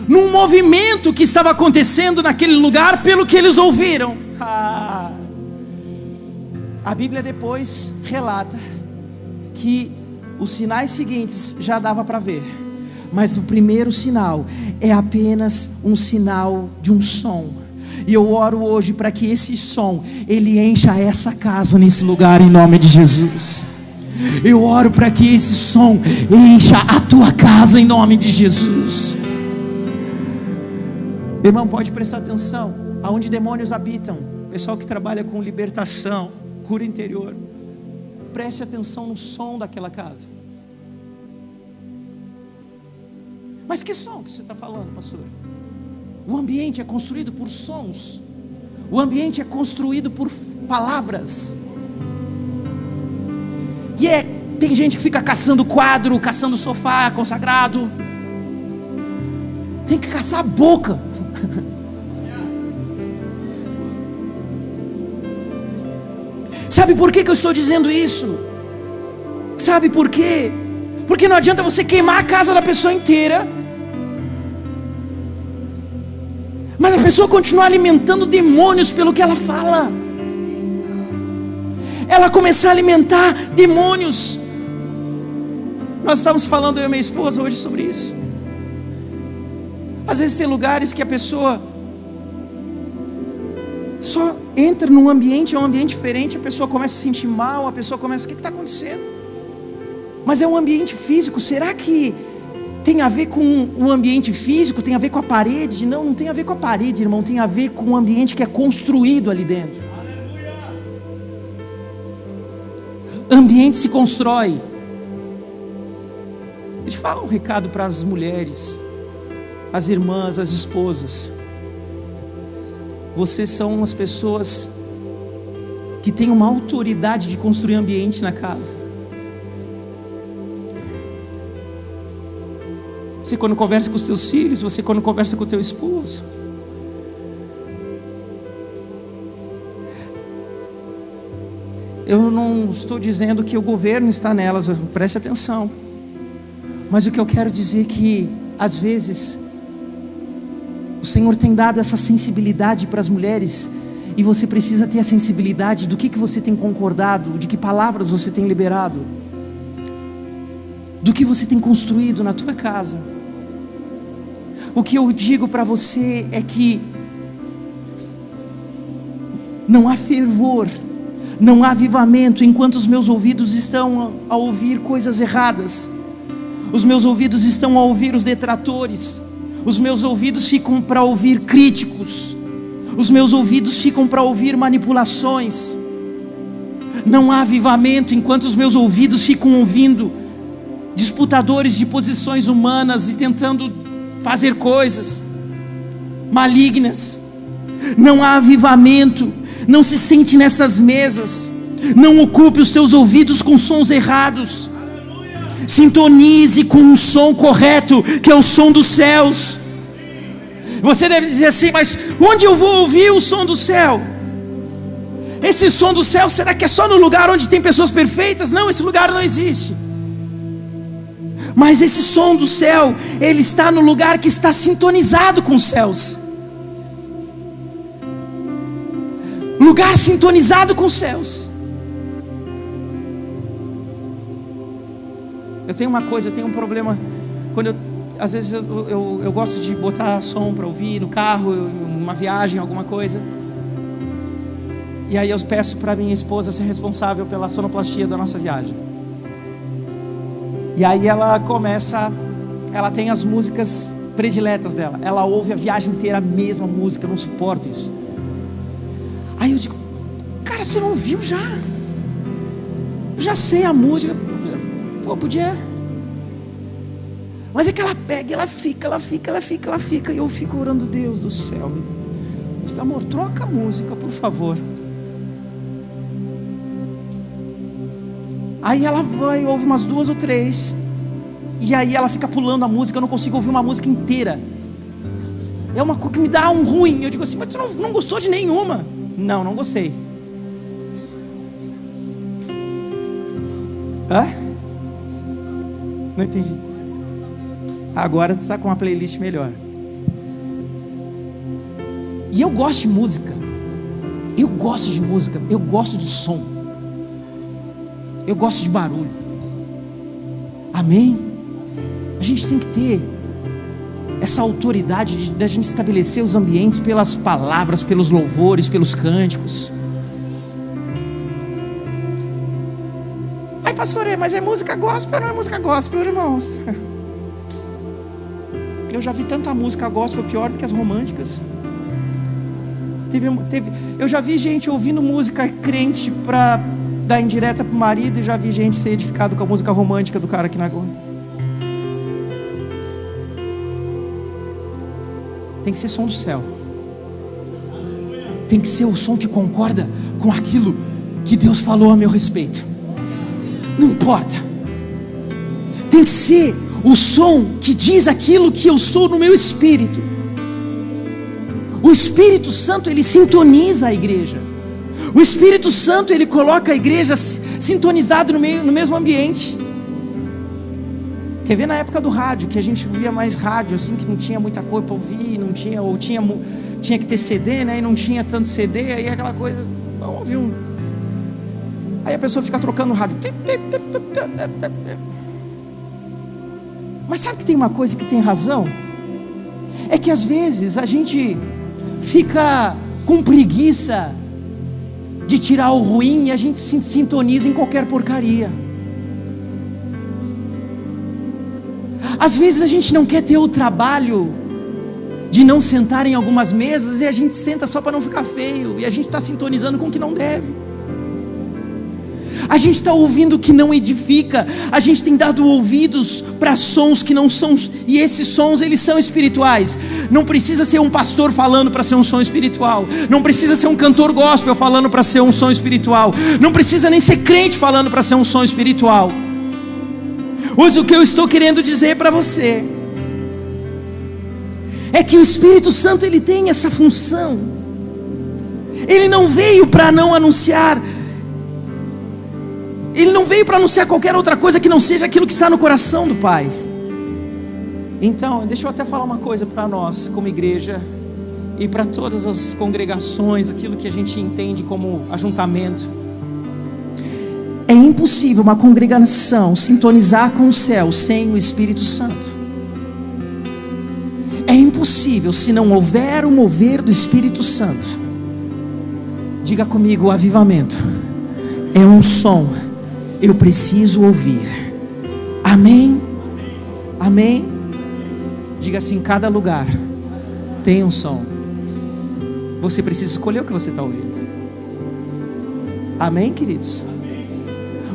num movimento que estava acontecendo naquele lugar pelo que eles ouviram. A Bíblia depois relata que os sinais seguintes já dava para ver, mas o primeiro sinal é apenas um sinal de um som. E eu oro hoje para que esse som, ele encha essa casa nesse lugar em nome de Jesus. Eu oro para que esse som encha a tua casa em nome de Jesus. Irmão, pode prestar atenção, aonde demônios habitam, pessoal que trabalha com libertação, cura interior, preste atenção no som daquela casa. Mas que som que você está falando, pastor? O ambiente é construído por sons. O ambiente é construído por palavras. E tem gente que fica caçando quadro, caçando sofá consagrado. Tem que caçar a boca. Sabe por que eu estou dizendo isso? Sabe por quê? Porque não adianta você queimar a casa da pessoa inteira, mas a pessoa continuar alimentando demônios pelo que ela fala. Ela começar a alimentar demônios. Nós estávamos falando, eu e minha esposa, hoje sobre isso. Às vezes tem lugares que a pessoa só entra num ambiente, é um ambiente diferente, a pessoa começa a se sentir mal, a pessoa começa, o que está acontecendo? Mas é um ambiente físico. Será que tem a ver com o ambiente físico? Tem a ver com a parede? Não, não tem a ver com a parede, irmão. Tem a ver com o ambiente que é construído ali dentro. Ambiente se constrói. Deixa eu falar um recado para as mulheres, as irmãs, as esposas. Vocês são umas pessoas que têm uma autoridade de construir ambiente na casa. Você quando conversa com os teus filhos, você quando conversa com o teu esposo. Eu não estou dizendo que o governo está nelas, preste atenção. Mas o que eu quero dizer é que, às vezes, o Senhor tem dado essa sensibilidade para as mulheres, e você precisa ter a sensibilidade do que você tem concordado, de que palavras você tem liberado, do que você tem construído na tua casa. O que eu digo para você é que não há fervor, não há avivamento enquanto os meus ouvidos estão a ouvir coisas erradas. Os meus ouvidos estão a ouvir os detratores. Os meus ouvidos ficam para ouvir críticos. Os meus ouvidos ficam para ouvir manipulações. Não há avivamento enquanto os meus ouvidos ficam ouvindo disputadores de posições humanas e tentando fazer coisas malignas. Não há avivamento. Não se sente nessas mesas. Não ocupe os teus ouvidos com sons errados. Sintonize com um som correto, que é o som dos céus. Você deve dizer assim: mas onde eu vou ouvir o som do céu? Esse som do céu, será que é só no lugar onde tem pessoas perfeitas? Não, esse lugar não existe. Mas esse som do céu, ele está no lugar que está sintonizado com os céus. Lugar sintonizado com os céus. Eu tenho uma coisa, eu tenho um problema. Quando às vezes eu gosto de botar som para ouvir no carro, numa viagem, alguma coisa. E aí eu peço para minha esposa ser responsável pela sonoplastia da nossa viagem. E aí ela tem as músicas prediletas dela. Ela ouve a viagem inteira a mesma música, eu não suporto isso. Aí eu digo: cara, você não ouviu já? Eu já sei a música. Pô, podia. Mas é que ela pega, ela fica. E eu fico orando: Deus do céu. Eu digo: amor, troca a música, por favor. Aí ela vai, ouve umas 2 ou 3. E aí ela fica pulando a música. Eu não consigo ouvir uma música inteira. É uma coisa que me dá um ruim. Eu digo assim: mas tu não gostou de nenhuma? Não gostei. Hã? Não entendi. Agora tu está com uma playlist melhor. E eu gosto de música. Eu gosto de som. Eu gosto de barulho. Amém? A gente tem que ter essa autoridade de a gente estabelecer os ambientes pelas palavras, pelos louvores, pelos cânticos. Ai, pastor, mas é música gospel ou não é música gospel, irmãos? Eu já vi tanta música gospel pior do que as românticas. Eu já vi gente ouvindo música crente para dar indireta pro marido, e já vi gente ser edificado com a música romântica do cara aqui na Gomes. Tem que ser som do céu. Tem que ser o som que concorda com aquilo que Deus falou a meu respeito. Não importa. Tem que ser o som que diz aquilo que eu sou no meu espírito. O Espírito Santo, ele sintoniza a igreja. O Espírito Santo, ele coloca a igreja sintonizada no mesmo ambiente. Quer ver na época do rádio, que a gente via mais rádio, assim, que não tinha muita coisa para ouvir, não tinha, ou tinha que ter CD, né? E não tinha tanto CD, aí aquela coisa, vamos ouvir um. Aí a pessoa fica trocando o rádio. Mas sabe que tem uma coisa que tem razão? É que às vezes a gente fica com preguiça de tirar o ruim e a gente se sintoniza em qualquer porcaria. Às vezes a gente não quer ter o trabalho de não sentar em algumas mesas, e a gente senta só para não ficar feio, e a gente está sintonizando com o que não deve. A gente está ouvindo o que não edifica. A gente tem dado ouvidos para sons que não são, e esses sons, eles são espirituais. Não precisa ser um pastor falando para ser um som espiritual. Não precisa ser um cantor gospel falando para ser um som espiritual. Não precisa nem ser crente falando para ser um som espiritual. Hoje o que eu estou querendo dizer para você é que o Espírito Santo, ele tem essa função. Ele não veio para não anunciar. Ele não veio para anunciar qualquer outra coisa que não seja aquilo que está no coração do Pai. Então, deixa eu até falar uma coisa para nós como igreja e para todas as congregações, aquilo que a gente entende como ajuntamento. É impossível uma congregação sintonizar com o céu sem o Espírito Santo. É impossível se não houver o mover do Espírito Santo. Diga comigo, o avivamento é um som. Eu preciso ouvir. Amém? Amém? Diga assim, cada lugar tem um som. Você precisa escolher o que você está ouvindo. Amém, queridos?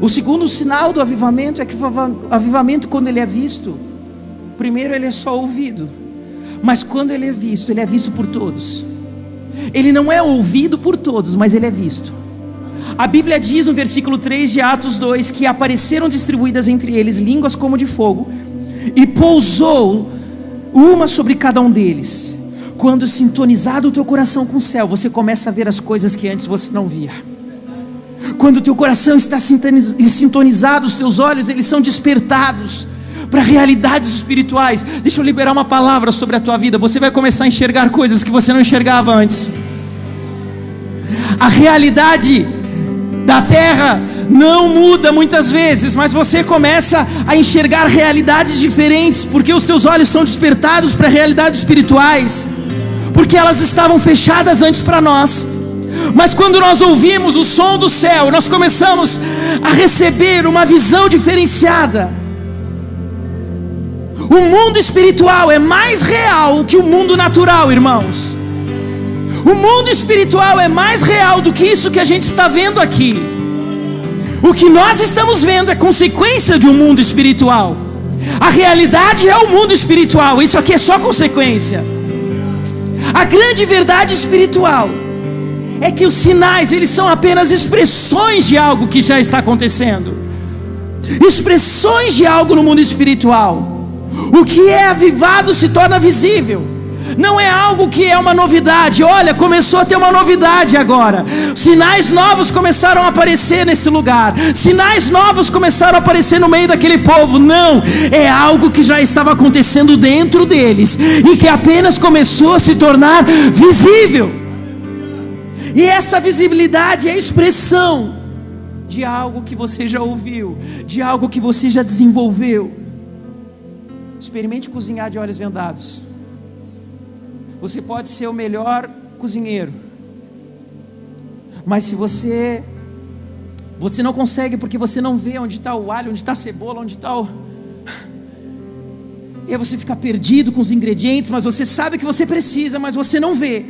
O segundo sinal do avivamento é que o avivamento, quando ele é visto, primeiro ele é só ouvido, mas quando ele é visto por todos. Ele não é ouvido por todos, mas ele é visto. A Bíblia diz no versículo 3 de Atos 2 que apareceram distribuídas entre eles línguas como de fogo, e pousou uma sobre cada um deles. Quando sintonizado o teu coração com o céu, você começa a ver as coisas que antes você não via. Quando o teu coração está sintonizado, os teus olhos, eles são despertados para realidades espirituais. Deixa eu liberar uma palavra sobre a tua vida. Você vai começar a enxergar coisas que você não enxergava antes. A realidade da terra não muda muitas vezes, mas você começa a enxergar realidades diferentes, porque os teus olhos são despertados para realidades espirituais, porque elas estavam fechadas antes para nós. Mas quando nós ouvimos o som do céu, nós começamos a receber uma visão diferenciada. O mundo espiritual é mais real que o mundo natural, irmãos. O mundo espiritual é mais real do que isso que a gente está vendo aqui. O que nós estamos vendo é consequência de um mundo espiritual. A realidade é o mundo espiritual. Isso aqui é só consequência. A grande verdade espiritual é que os sinais, eles são apenas expressões de algo que já está acontecendo. Expressões de algo no mundo espiritual. O que é avivado se torna visível. Não é algo que é uma novidade. Olha, começou a ter uma novidade agora. Sinais novos começaram a aparecer nesse lugar. Sinais novos começaram a aparecer no meio daquele povo. Não, é algo que já estava acontecendo dentro deles e que apenas começou a se tornar visível. E essa visibilidade é expressão de algo que você já ouviu, de algo que você já desenvolveu. Experimente cozinhar de olhos vendados. Você pode ser o melhor cozinheiro, mas se você não consegue, porque você não vê onde está o alho, onde está a cebola, onde está o... E aí você fica perdido com os ingredientes, mas você sabe que você precisa, mas você não vê.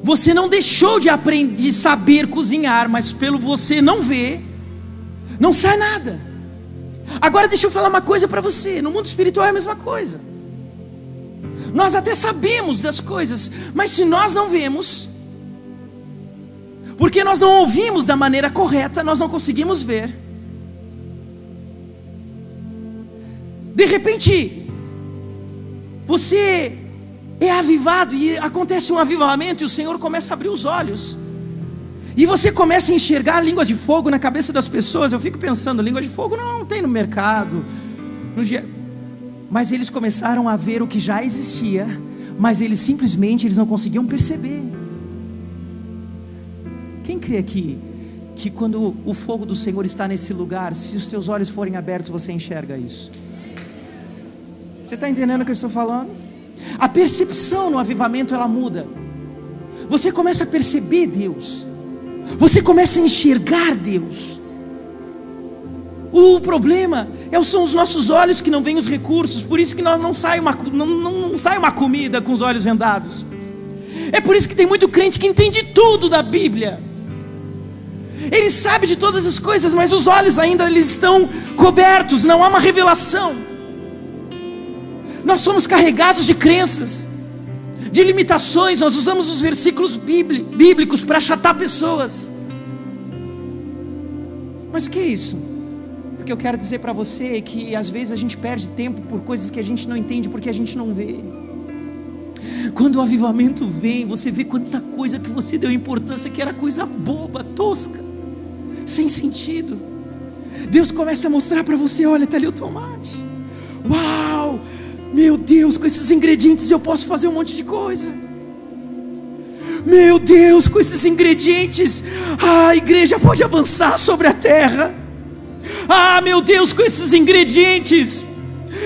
Você não deixou de aprender, de saber cozinhar, mas pelo você não ver, não sai nada. Agora deixa eu falar uma coisa para você. No mundo espiritual é a mesma coisa. Nós até sabemos das coisas, mas se nós não vemos, porque nós não ouvimos da maneira correta, nós não conseguimos ver. De repente, você é avivado e acontece um avivamento e o Senhor começa a abrir os olhos. E você começa a enxergar línguas de fogo na cabeça das pessoas. Eu fico pensando, língua de fogo não tem no mercado. Mas eles começaram a ver o que já existia, mas eles simplesmente não conseguiam perceber. Quem crê aqui que quando o fogo do Senhor está nesse lugar, se os teus olhos forem abertos, você enxerga isso? Você está entendendo o que eu estou falando? A percepção no avivamento, ela muda. Você começa a perceber Deus. Você começa a enxergar Deus. O problema são os nossos olhos que não veem os recursos. Por isso que nós não sai uma comida com os olhos vendados. É por isso que tem muito crente que entende tudo da Bíblia. Ele sabe de todas as coisas, mas os olhos ainda eles estão cobertos. Não há uma revelação. Nós somos carregados de crenças, de limitações. Nós usamos os versículos bíblicos para achatar pessoas. Mas o que é isso? O que eu quero dizer para você é que às vezes a gente perde tempo por coisas que a gente não entende, porque a gente não vê. Quando o avivamento vem, você vê quanta coisa que você deu importância, que era coisa boba, tosca, sem sentido. Deus começa a mostrar para você: olha, está ali o tomate. Uau! Meu Deus, com esses ingredientes eu posso fazer um monte de coisa. Meu Deus, com esses ingredientes a igreja pode avançar sobre a terra. Meu Deus, com esses ingredientes,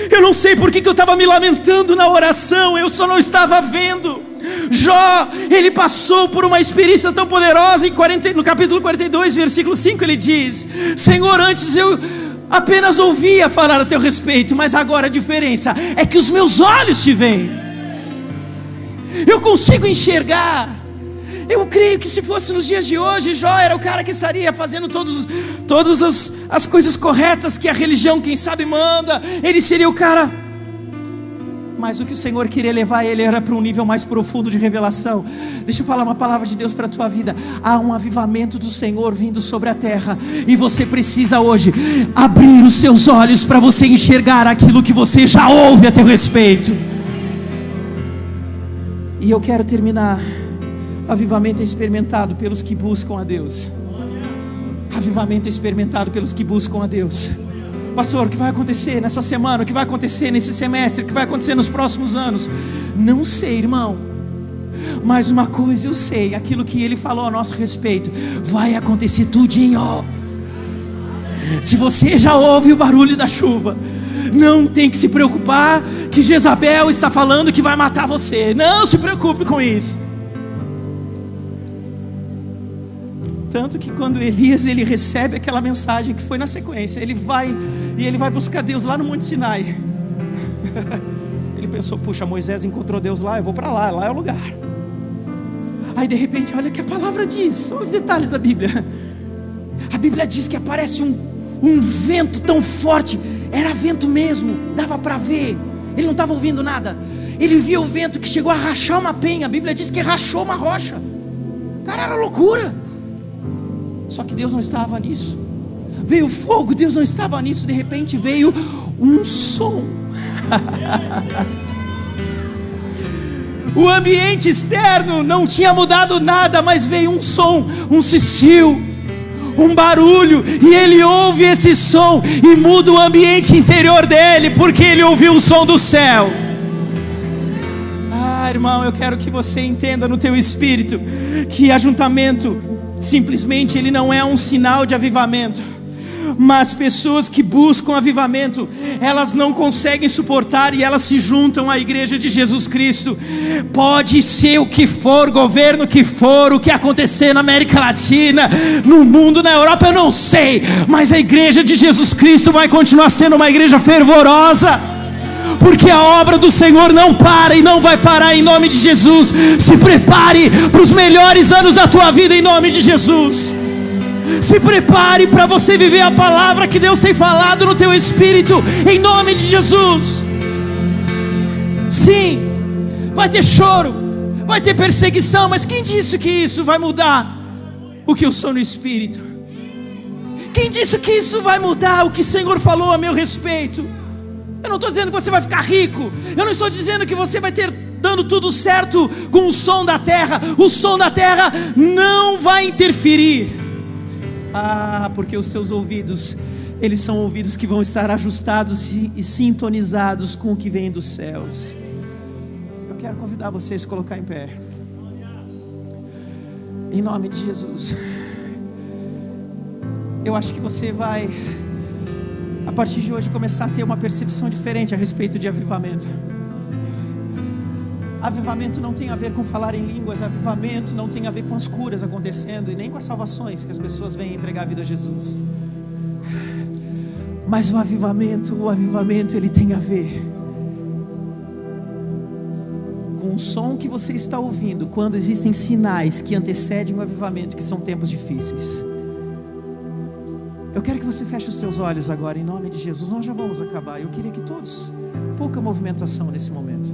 eu não sei porque que eu estava me lamentando na oração, eu só não estava vendo. Jó, ele passou por uma experiência tão poderosa. No capítulo 42, versículo 5, ele diz: Senhor, antes eu apenas ouvia falar a teu respeito, mas agora a diferença é que os meus olhos te veem. Eu consigo enxergar. Eu creio que se fosse nos dias de hoje, Jó era o cara que estaria fazendo todas as coisas corretas que a religião, quem sabe, manda. Ele seria o cara. Mas o que o Senhor queria levar ele era para um nível mais profundo de revelação. Deixa eu falar uma palavra de Deus para a tua vida. Há um avivamento do Senhor vindo sobre a terra, e você precisa hoje abrir os seus olhos para você enxergar aquilo que você já ouve a teu respeito. E eu quero terminar. Avivamento é experimentado pelos que buscam a Deus. Avivamento é experimentado pelos que buscam a Deus. Pastor, o que vai acontecer nessa semana? O que vai acontecer nesse semestre? O que vai acontecer nos próximos anos? Não sei, irmão. Mas uma coisa eu sei: aquilo que Ele falou a nosso respeito vai acontecer tudinho. Se você já ouve o barulho da chuva, não tem que se preocupar que Jezabel está falando que vai matar você. Não se preocupe com isso. Tanto que quando Elias ele recebe aquela mensagem que foi na sequência, ele vai buscar Deus lá no Monte Sinai. Ele pensou: puxa, Moisés encontrou Deus lá, eu vou para lá é o lugar. Aí de repente, olha o que a palavra diz, são os detalhes da Bíblia. A Bíblia diz que aparece um vento tão forte, era vento mesmo, dava para ver. Ele não estava ouvindo nada. Ele viu o vento que chegou a rachar uma penha. A Bíblia diz que rachou uma rocha. Cara, era loucura. Só que Deus não estava nisso. Veio fogo, Deus não estava nisso. De repente veio um som. O ambiente externo não tinha mudado nada, mas veio um som, um cicio, um barulho, e ele ouve esse som e muda o ambiente interior dele, porque ele ouviu o som do céu. Irmão, eu quero que você entenda no teu espírito que ajuntamento simplesmente ele não é um sinal de avivamento. Mas pessoas que buscam avivamento, elas não conseguem suportar e elas se juntam à igreja de Jesus Cristo. Pode ser o que for, governo que for, o que acontecer na América Latina, no mundo, na Europa, eu não sei, mas a igreja de Jesus Cristo vai continuar sendo uma igreja fervorosa, porque a obra do Senhor não para e não vai parar em nome de Jesus. Se prepare para os melhores anos da tua vida em nome de Jesus. Se prepare para você viver a palavra que Deus tem falado no teu espírito, em nome de Jesus. Sim, vai ter choro, vai ter perseguição, mas quem disse que isso vai mudar o que eu sou no espírito? Quem disse que isso vai mudar o que o Senhor falou a meu respeito? Eu não estou dizendo que você vai ficar rico, eu não estou dizendo que você vai ter dando tudo certo com o som da terra. O som da terra não vai interferir. Porque os teus ouvidos, eles são ouvidos que vão estar ajustados e sintonizados com o que vem dos céus. Eu quero convidar você a se colocar em pé, em nome de Jesus. Eu acho que você vai, a partir de hoje, começar a ter uma percepção diferente a respeito de avivamento. Avivamento não tem a ver com falar em línguas. Avivamento não tem a ver com as curas acontecendo e nem com as salvações que as pessoas vêm entregar a vida a Jesus. Mas o avivamento ele tem a ver com o som que você está ouvindo quando existem sinais que antecedem o avivamento, que são tempos difíceis. Eu quero que você feche os seus olhos agora em nome de Jesus. Nós já vamos acabar. Eu queria que todos, pouca movimentação nesse momento.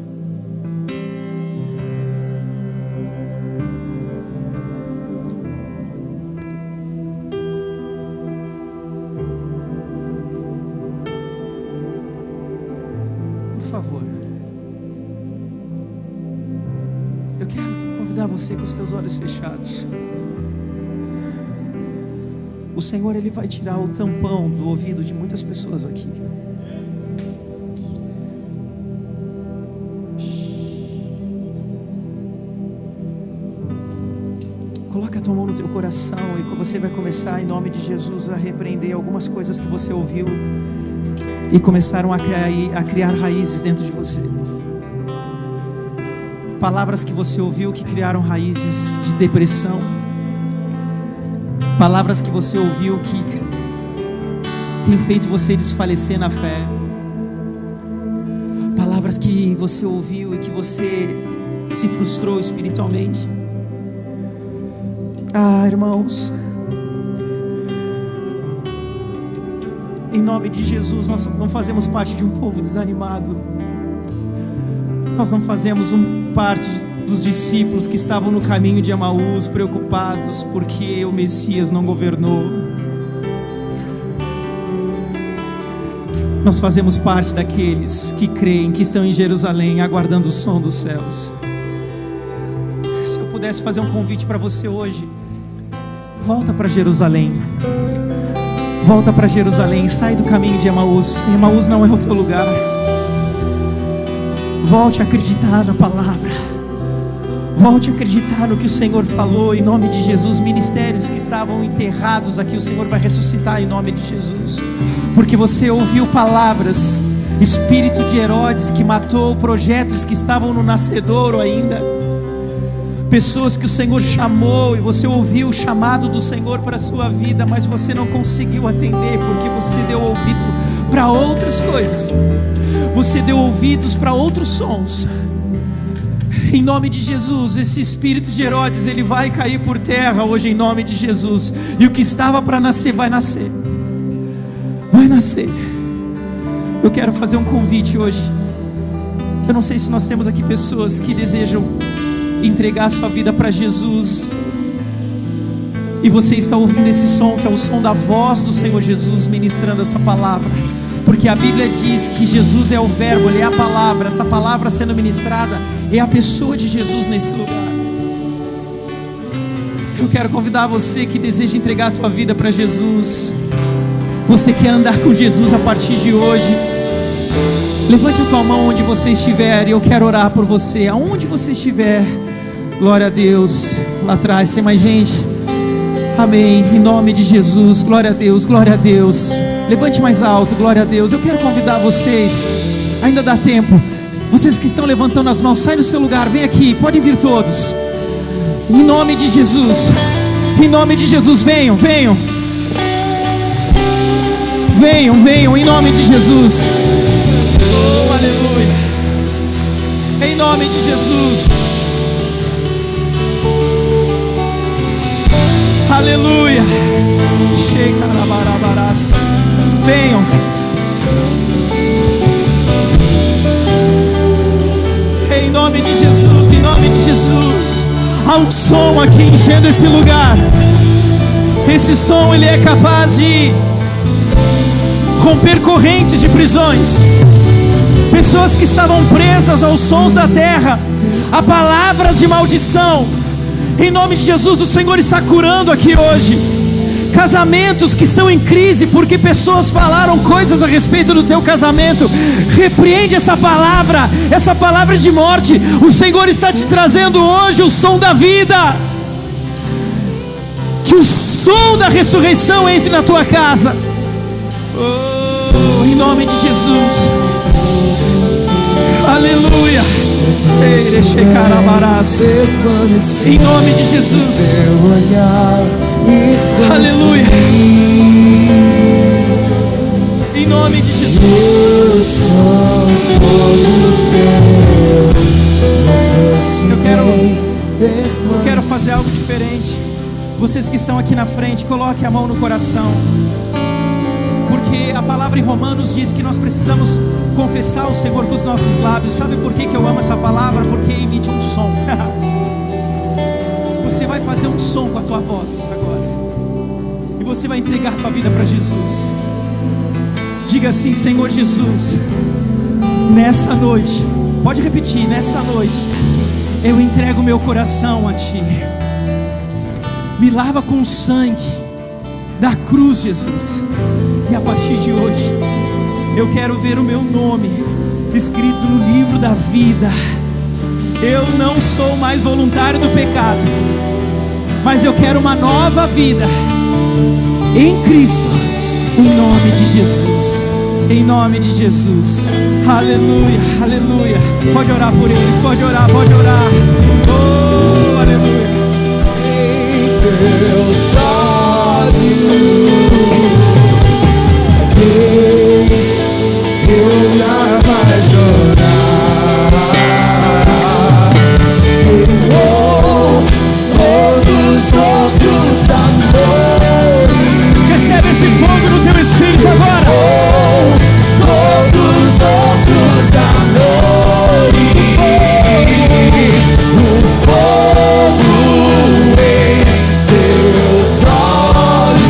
Eu quero convidar você com os teus olhos fechados. O Senhor, Ele vai tirar o tampão do ouvido de muitas pessoas aqui. Coloca a tua mão no teu coração e você vai começar, em nome de Jesus, a repreender algumas coisas que você ouviu e começaram a criar raízes dentro de você. Palavras que você ouviu que criaram raízes de depressão. Palavras que você ouviu que tem feito você desfalecer na fé. Palavras que você ouviu e que você se frustrou espiritualmente. Irmãos, em nome de Jesus, nós não fazemos parte de um povo desanimado. Nós não fazemos parte dos discípulos que estavam no caminho de Emaús, preocupados porque o Messias não governou. Nós fazemos parte daqueles que creem, que estão em Jerusalém, aguardando o som dos céus. Se eu pudesse fazer um convite para você hoje, volta para Jerusalém. Volta para Jerusalém, sai do caminho de Emaús. Emaús não é o teu lugar. Volte a acreditar na palavra. Volte a acreditar no que o Senhor falou, em nome de Jesus. Ministérios que estavam enterrados aqui, o Senhor vai ressuscitar em nome de Jesus. Porque você ouviu palavras, espírito de Herodes que matou, projetos que estavam no nascedouro ainda, pessoas que o Senhor chamou e você ouviu o chamado do Senhor para a sua vida, mas você não conseguiu atender porque você deu ouvido para outras coisas. Você deu ouvidos para outros sons. Em nome de Jesus, esse espírito de Herodes, ele vai cair por terra hoje em nome de Jesus. E o que estava para nascer, vai nascer. Vai nascer. Eu quero fazer um convite hoje. Eu não sei se nós temos aqui pessoas que desejam entregar a sua vida para Jesus. E você está ouvindo esse som, que é o som da voz do Senhor Jesus ministrando essa palavra. Porque a Bíblia diz que Jesus é o verbo, Ele é a palavra. Essa palavra sendo ministrada é a pessoa de Jesus nesse lugar. Eu quero convidar você que deseja entregar a tua vida para Jesus. Você quer andar com Jesus a partir de hoje? Levante a tua mão onde você estiver e eu quero orar por você. Aonde você estiver, glória a Deus. Lá atrás tem mais gente. Amém, em nome de Jesus. Glória a Deus, glória a Deus. Levante mais alto, glória a Deus. Eu quero convidar vocês, ainda dá tempo, vocês que estão levantando as mãos, sai do seu lugar, vem aqui, podem vir todos. Em nome de Jesus, em nome de Jesus, venham, venham. Venham, venham, em nome de Jesus. Oh, aleluia. Em nome de Jesus. Aleluia. Venham. Em nome de Jesus, em nome de Jesus. Há um som aqui enchendo esse lugar. Esse som, ele é capaz de romper correntes de prisões. Pessoas que estavam presas aos sons da terra, a palavras de maldição. Em nome de Jesus, o Senhor está curando aqui hoje. Casamentos que estão em crise porque pessoas falaram coisas a respeito do teu casamento. Repreende essa palavra de morte. O Senhor está te trazendo hoje o som da vida. Que o som da ressurreição entre na tua casa. Oh, em nome de Jesus. Aleluia. Em nome de Jesus. Aleluia. Em nome de Jesus. Eu quero fazer algo diferente. Vocês que estão aqui na frente, coloquem a mão no coração. Porque a palavra em Romanos diz que nós precisamos confessar o Senhor com os nossos lábios. Sabe por que eu amo essa palavra? Porque emite um som. Você vai fazer um som com a tua voz agora. E você vai entregar a tua vida para Jesus. Diga assim: Senhor Jesus, nessa noite, pode repetir, nessa noite, eu entrego meu coração a Ti. Me lava com o sangue da cruz, Jesus. E a partir de hoje, eu quero ver o meu nome escrito no livro da vida. Eu não sou mais voluntário do pecado, mas eu quero uma nova vida em Cristo, em nome de Jesus. Em nome de Jesus. Aleluia, aleluia. Pode orar por eles, pode orar, pode orar. Oh, aleluia. Em teus olhos fez eu me apaixonar. Queimou todos os outros amores. Recebe esse fogo no teu espírito agora. Todos os outros amores. O fogo em teus olhos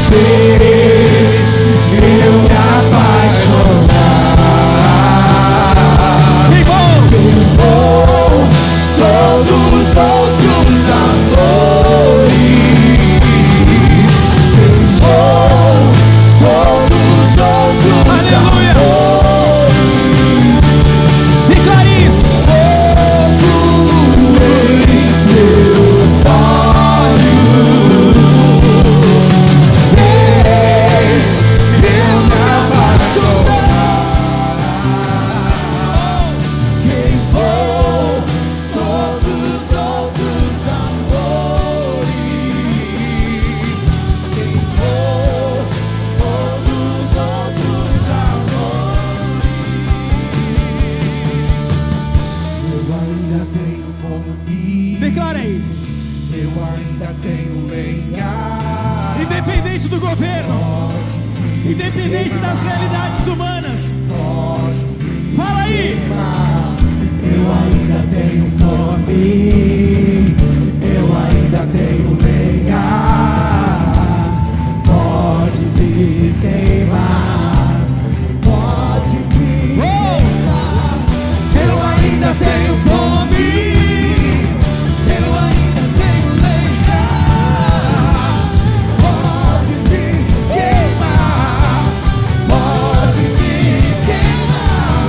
fez eu me apaixonar. Queimou todos os outros amores. Queimou todos os outros amores. Declare isso. Fogo em teus olhos fez eu me apaixonar. Queimou todos os outros amores. Queimou todos os outros amores. Eu ainda tenho fome. Declara aí. Eu ainda tenho lenha. Independente do governo, independente das realidades humanas, fala aí. Eu ainda tenho fome. Eu ainda tenho lenha. Pode vir queimar. Pode vir queimar. Eu ainda tenho fome. Eu ainda tenho lenha. Pode vir queimar. Pode vir queimar.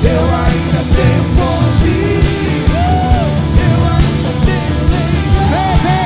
Eu ainda tenho fome. Eu ainda tenho lenha.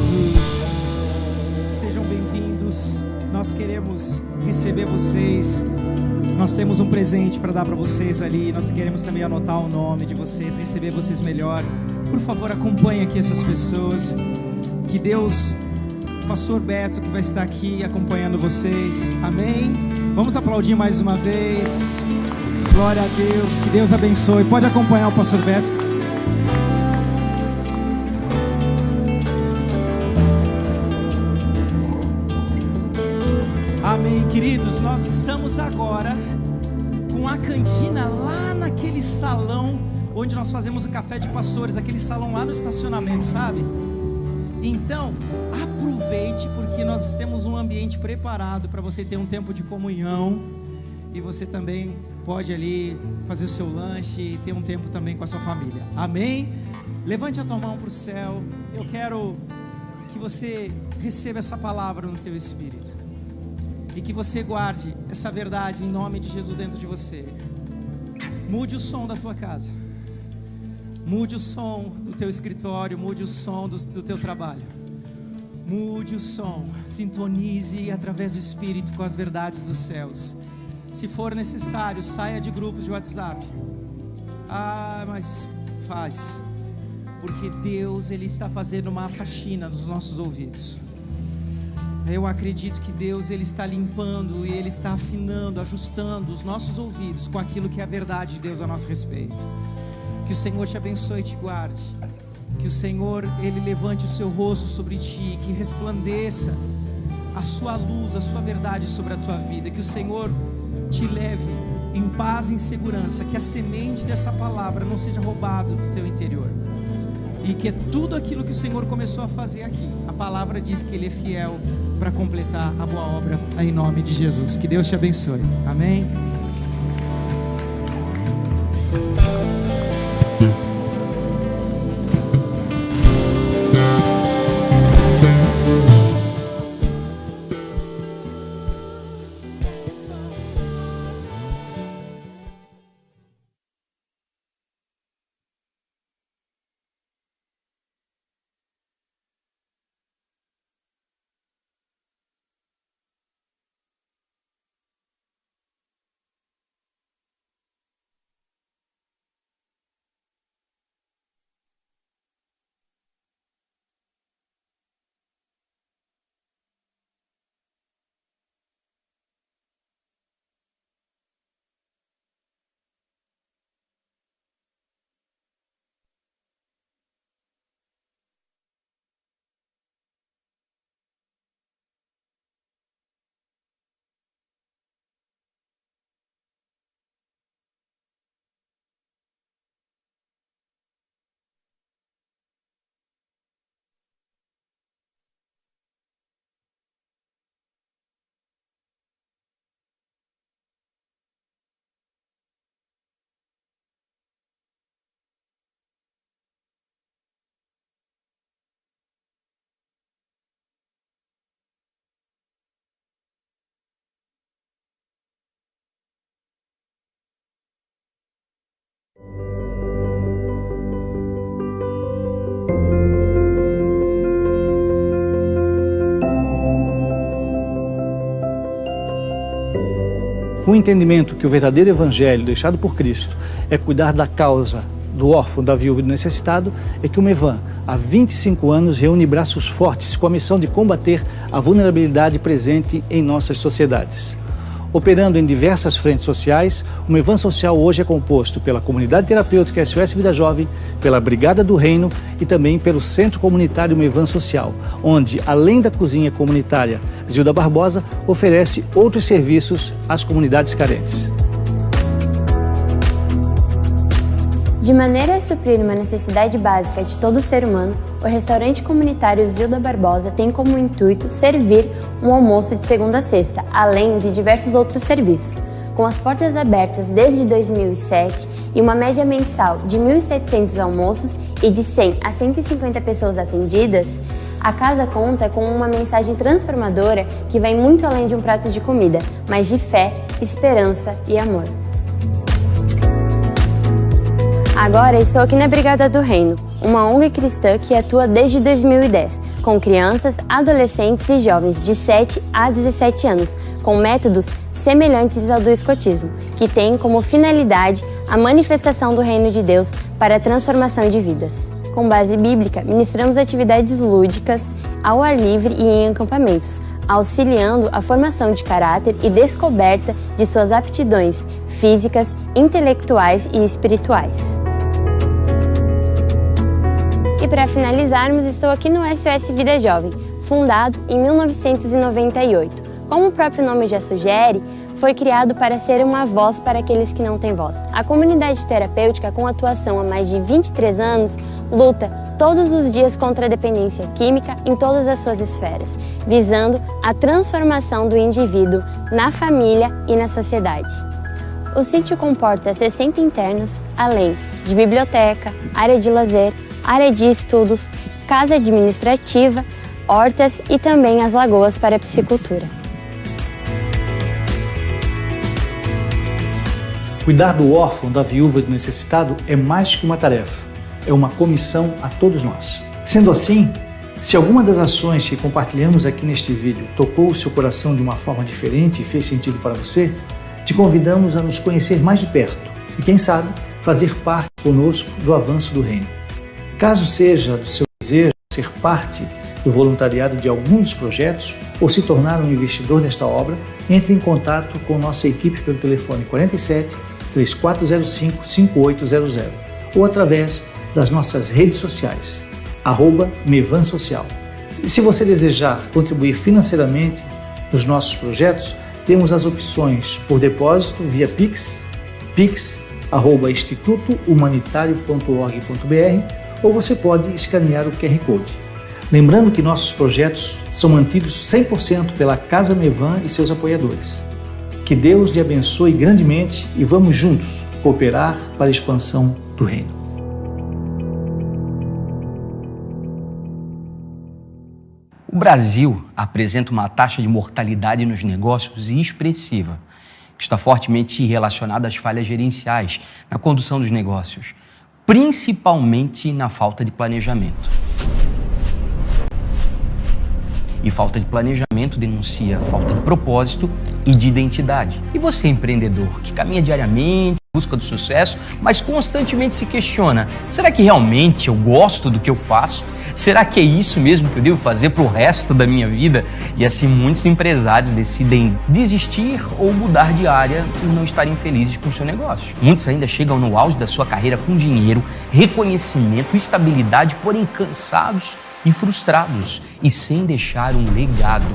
Jesus. Sejam bem-vindos. Nós queremos receber vocês. Nós temos um presente para dar para vocês ali. Nós queremos também anotar o nome de vocês, receber vocês melhor. Por favor, acompanhe aqui essas pessoas. Que Deus, o pastor Beto, que vai estar aqui acompanhando vocês. Amém? Vamos aplaudir mais uma vez. Glória a Deus. Que Deus abençoe. Pode acompanhar o pastor Beto. Amém, queridos. Nós estamos agora com a cantina lá naquele salão onde nós fazemos o café de pastores, aquele salão lá no estacionamento, sabe? Então, aproveite, porque nós temos um ambiente preparado para você ter um tempo de comunhão, e você também pode ali fazer o seu lanche e ter um tempo também com a sua família. Amém? Levante a tua mão para o céu. Eu quero que você receba essa palavra no teu espírito e que você guarde essa verdade em nome de Jesus dentro de você. Mude o som da tua casa, mude o som do teu escritório, mude o som do teu trabalho, mude o som, sintonize através do Espírito com as verdades dos céus. Se for necessário, saia de grupos de WhatsApp. Mas faz, porque Deus, Ele está fazendo uma faxina nos nossos ouvidos. Eu acredito que Deus, Ele está limpando e Ele está afinando, ajustando os nossos ouvidos com aquilo que é a verdade de Deus a nosso respeito. Que o Senhor te abençoe e te guarde. Que o Senhor, Ele levante o seu rosto sobre ti, que resplandeça a sua luz, a sua verdade sobre a tua vida. Que o Senhor te leve em paz e em segurança. Que a semente dessa palavra não seja roubada do teu interior. E que tudo aquilo que o Senhor começou a fazer aqui, a palavra diz que Ele é fiel para completar a boa obra, em nome de Jesus. Que Deus te abençoe. Amém. O entendimento que o verdadeiro evangelho deixado por Cristo é cuidar da causa do órfão, da viúva e do necessitado, é que o MEVAN, há 25 anos, reúne braços fortes com a missão de combater a vulnerabilidade presente em nossas sociedades. Operando em diversas frentes sociais, o MEVAN Social hoje é composto pela Comunidade Terapêutica SOS Vida Jovem, pela Brigada do Reino e também pelo Centro Comunitário MEVAN Social, onde, além da cozinha comunitária, Zilda Barbosa oferece outros serviços às comunidades carentes. De maneira a suprir uma necessidade básica de todo ser humano, o restaurante comunitário Zilda Barbosa tem como intuito servir um almoço de segunda a sexta, além de diversos outros serviços. Com as portas abertas desde 2007 e uma média mensal de 1.700 almoços e de 100 a 150 pessoas atendidas, a casa conta com uma mensagem transformadora que vai muito além de um prato de comida, mas de fé, esperança e amor. Agora estou aqui na Brigada do Reino, uma ONG cristã que atua desde 2010, com crianças, adolescentes e jovens de 7 a 17 anos, com métodos semelhantes ao do escotismo, que tem como finalidade a manifestação do reino de Deus para a transformação de vidas. Com base bíblica, ministramos atividades lúdicas ao ar livre e em acampamentos, auxiliando a formação de caráter e descoberta de suas aptidões físicas, intelectuais e espirituais. E para finalizarmos, estou aqui no SOS Vida Jovem, fundado em 1998. Como o próprio nome já sugere, foi criado para ser uma voz para aqueles que não têm voz. A comunidade terapêutica, com atuação há mais de 23 anos, luta todos os dias contra a dependência química em todas as suas esferas, visando a transformação do indivíduo na família e na sociedade. O sítio comporta 60 internos, além de biblioteca, área de lazer, área de estudos, casa administrativa, hortas e também as lagoas para a piscicultura. Cuidar do órfão, da viúva e do necessitado é mais que uma tarefa, é uma comissão a todos nós. Sendo assim, se alguma das ações que compartilhamos aqui neste vídeo tocou o seu coração de uma forma diferente e fez sentido para você, te convidamos a nos conhecer mais de perto e, quem sabe, fazer parte conosco do avanço do reino. Caso seja do seu desejo ser parte do voluntariado de algum dos projetos ou se tornar um investidor nesta obra, entre em contato com nossa equipe pelo telefone 47 3405 5800 ou através das nossas redes sociais, @mevansocial. E se você desejar contribuir financeiramente nos nossos projetos, temos as opções por depósito via Pix, pix@institutohumanitario.org.br, ou você pode escanear o QR Code. Lembrando que nossos projetos são mantidos 100% pela Casa Mevan e seus apoiadores. Que Deus te abençoe grandemente e vamos juntos cooperar para a expansão do reino. O Brasil apresenta uma taxa de mortalidade nos negócios expressiva, que está fortemente relacionada às falhas gerenciais na condução dos negócios, principalmente na falta de planejamento. E falta de planejamento denuncia falta de propósito e de identidade. E você, empreendedor, que caminha diariamente em busca do sucesso, mas constantemente se questiona: será que realmente eu gosto do que eu faço? Será que é isso mesmo que eu devo fazer para o resto da minha vida? E assim muitos empresários decidem desistir ou mudar de área por não estarem felizes com o seu negócio. Muitos ainda chegam no auge da sua carreira com dinheiro, reconhecimento, estabilidade, porém cansados e frustrados e sem deixar um legado.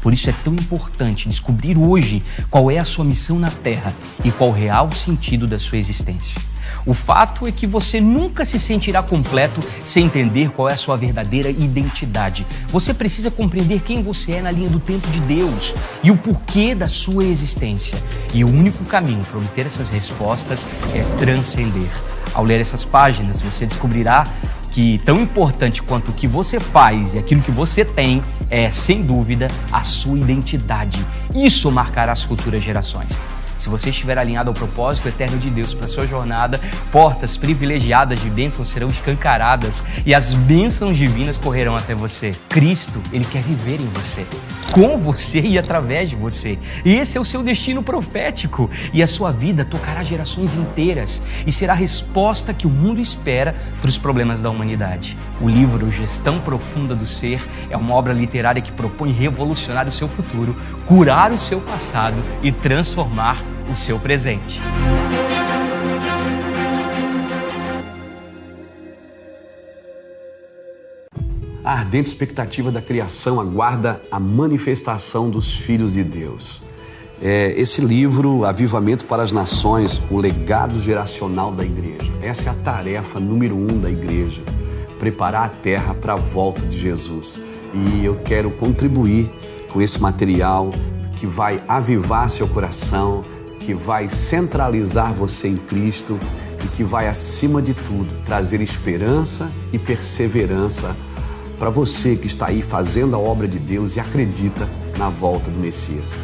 Por isso é tão importante descobrir hoje qual é a sua missão na Terra e qual o real sentido da sua existência. O fato é que você nunca se sentirá completo sem entender qual é a sua verdadeira identidade. Você precisa compreender quem você é na linha do tempo de Deus e o porquê da sua existência. E o único caminho para obter essas respostas é transcender. Ao ler essas páginas, você descobrirá que tão importante quanto o que você faz e aquilo que você tem é, sem dúvida, a sua identidade. Isso marcará as futuras gerações. Se você estiver alinhado ao propósito eterno de Deus para a sua jornada, portas privilegiadas de bênçãos serão escancaradas e as bênçãos divinas correrão até você. Cristo, Ele quer viver em você, com você e através de você. E esse é o seu destino profético. E a sua vida tocará gerações inteiras e será a resposta que o mundo espera para os problemas da humanidade. O livro Gestão Profunda do Ser é uma obra literária que propõe revolucionar o seu futuro, curar o seu passado e transformar o seu presente. A ardente expectativa da criação aguarda a manifestação dos filhos de Deus. Esse livro, Avivamento para as Nações, o legado geracional da igreja. Essa é a tarefa número 1 da igreja, preparar a terra para a volta de Jesus. E eu quero contribuir com esse material que vai avivar seu coração, que vai centralizar você em Cristo e que vai, acima de tudo, trazer esperança e perseverança para você que está aí fazendo a obra de Deus e acredita na volta do Messias.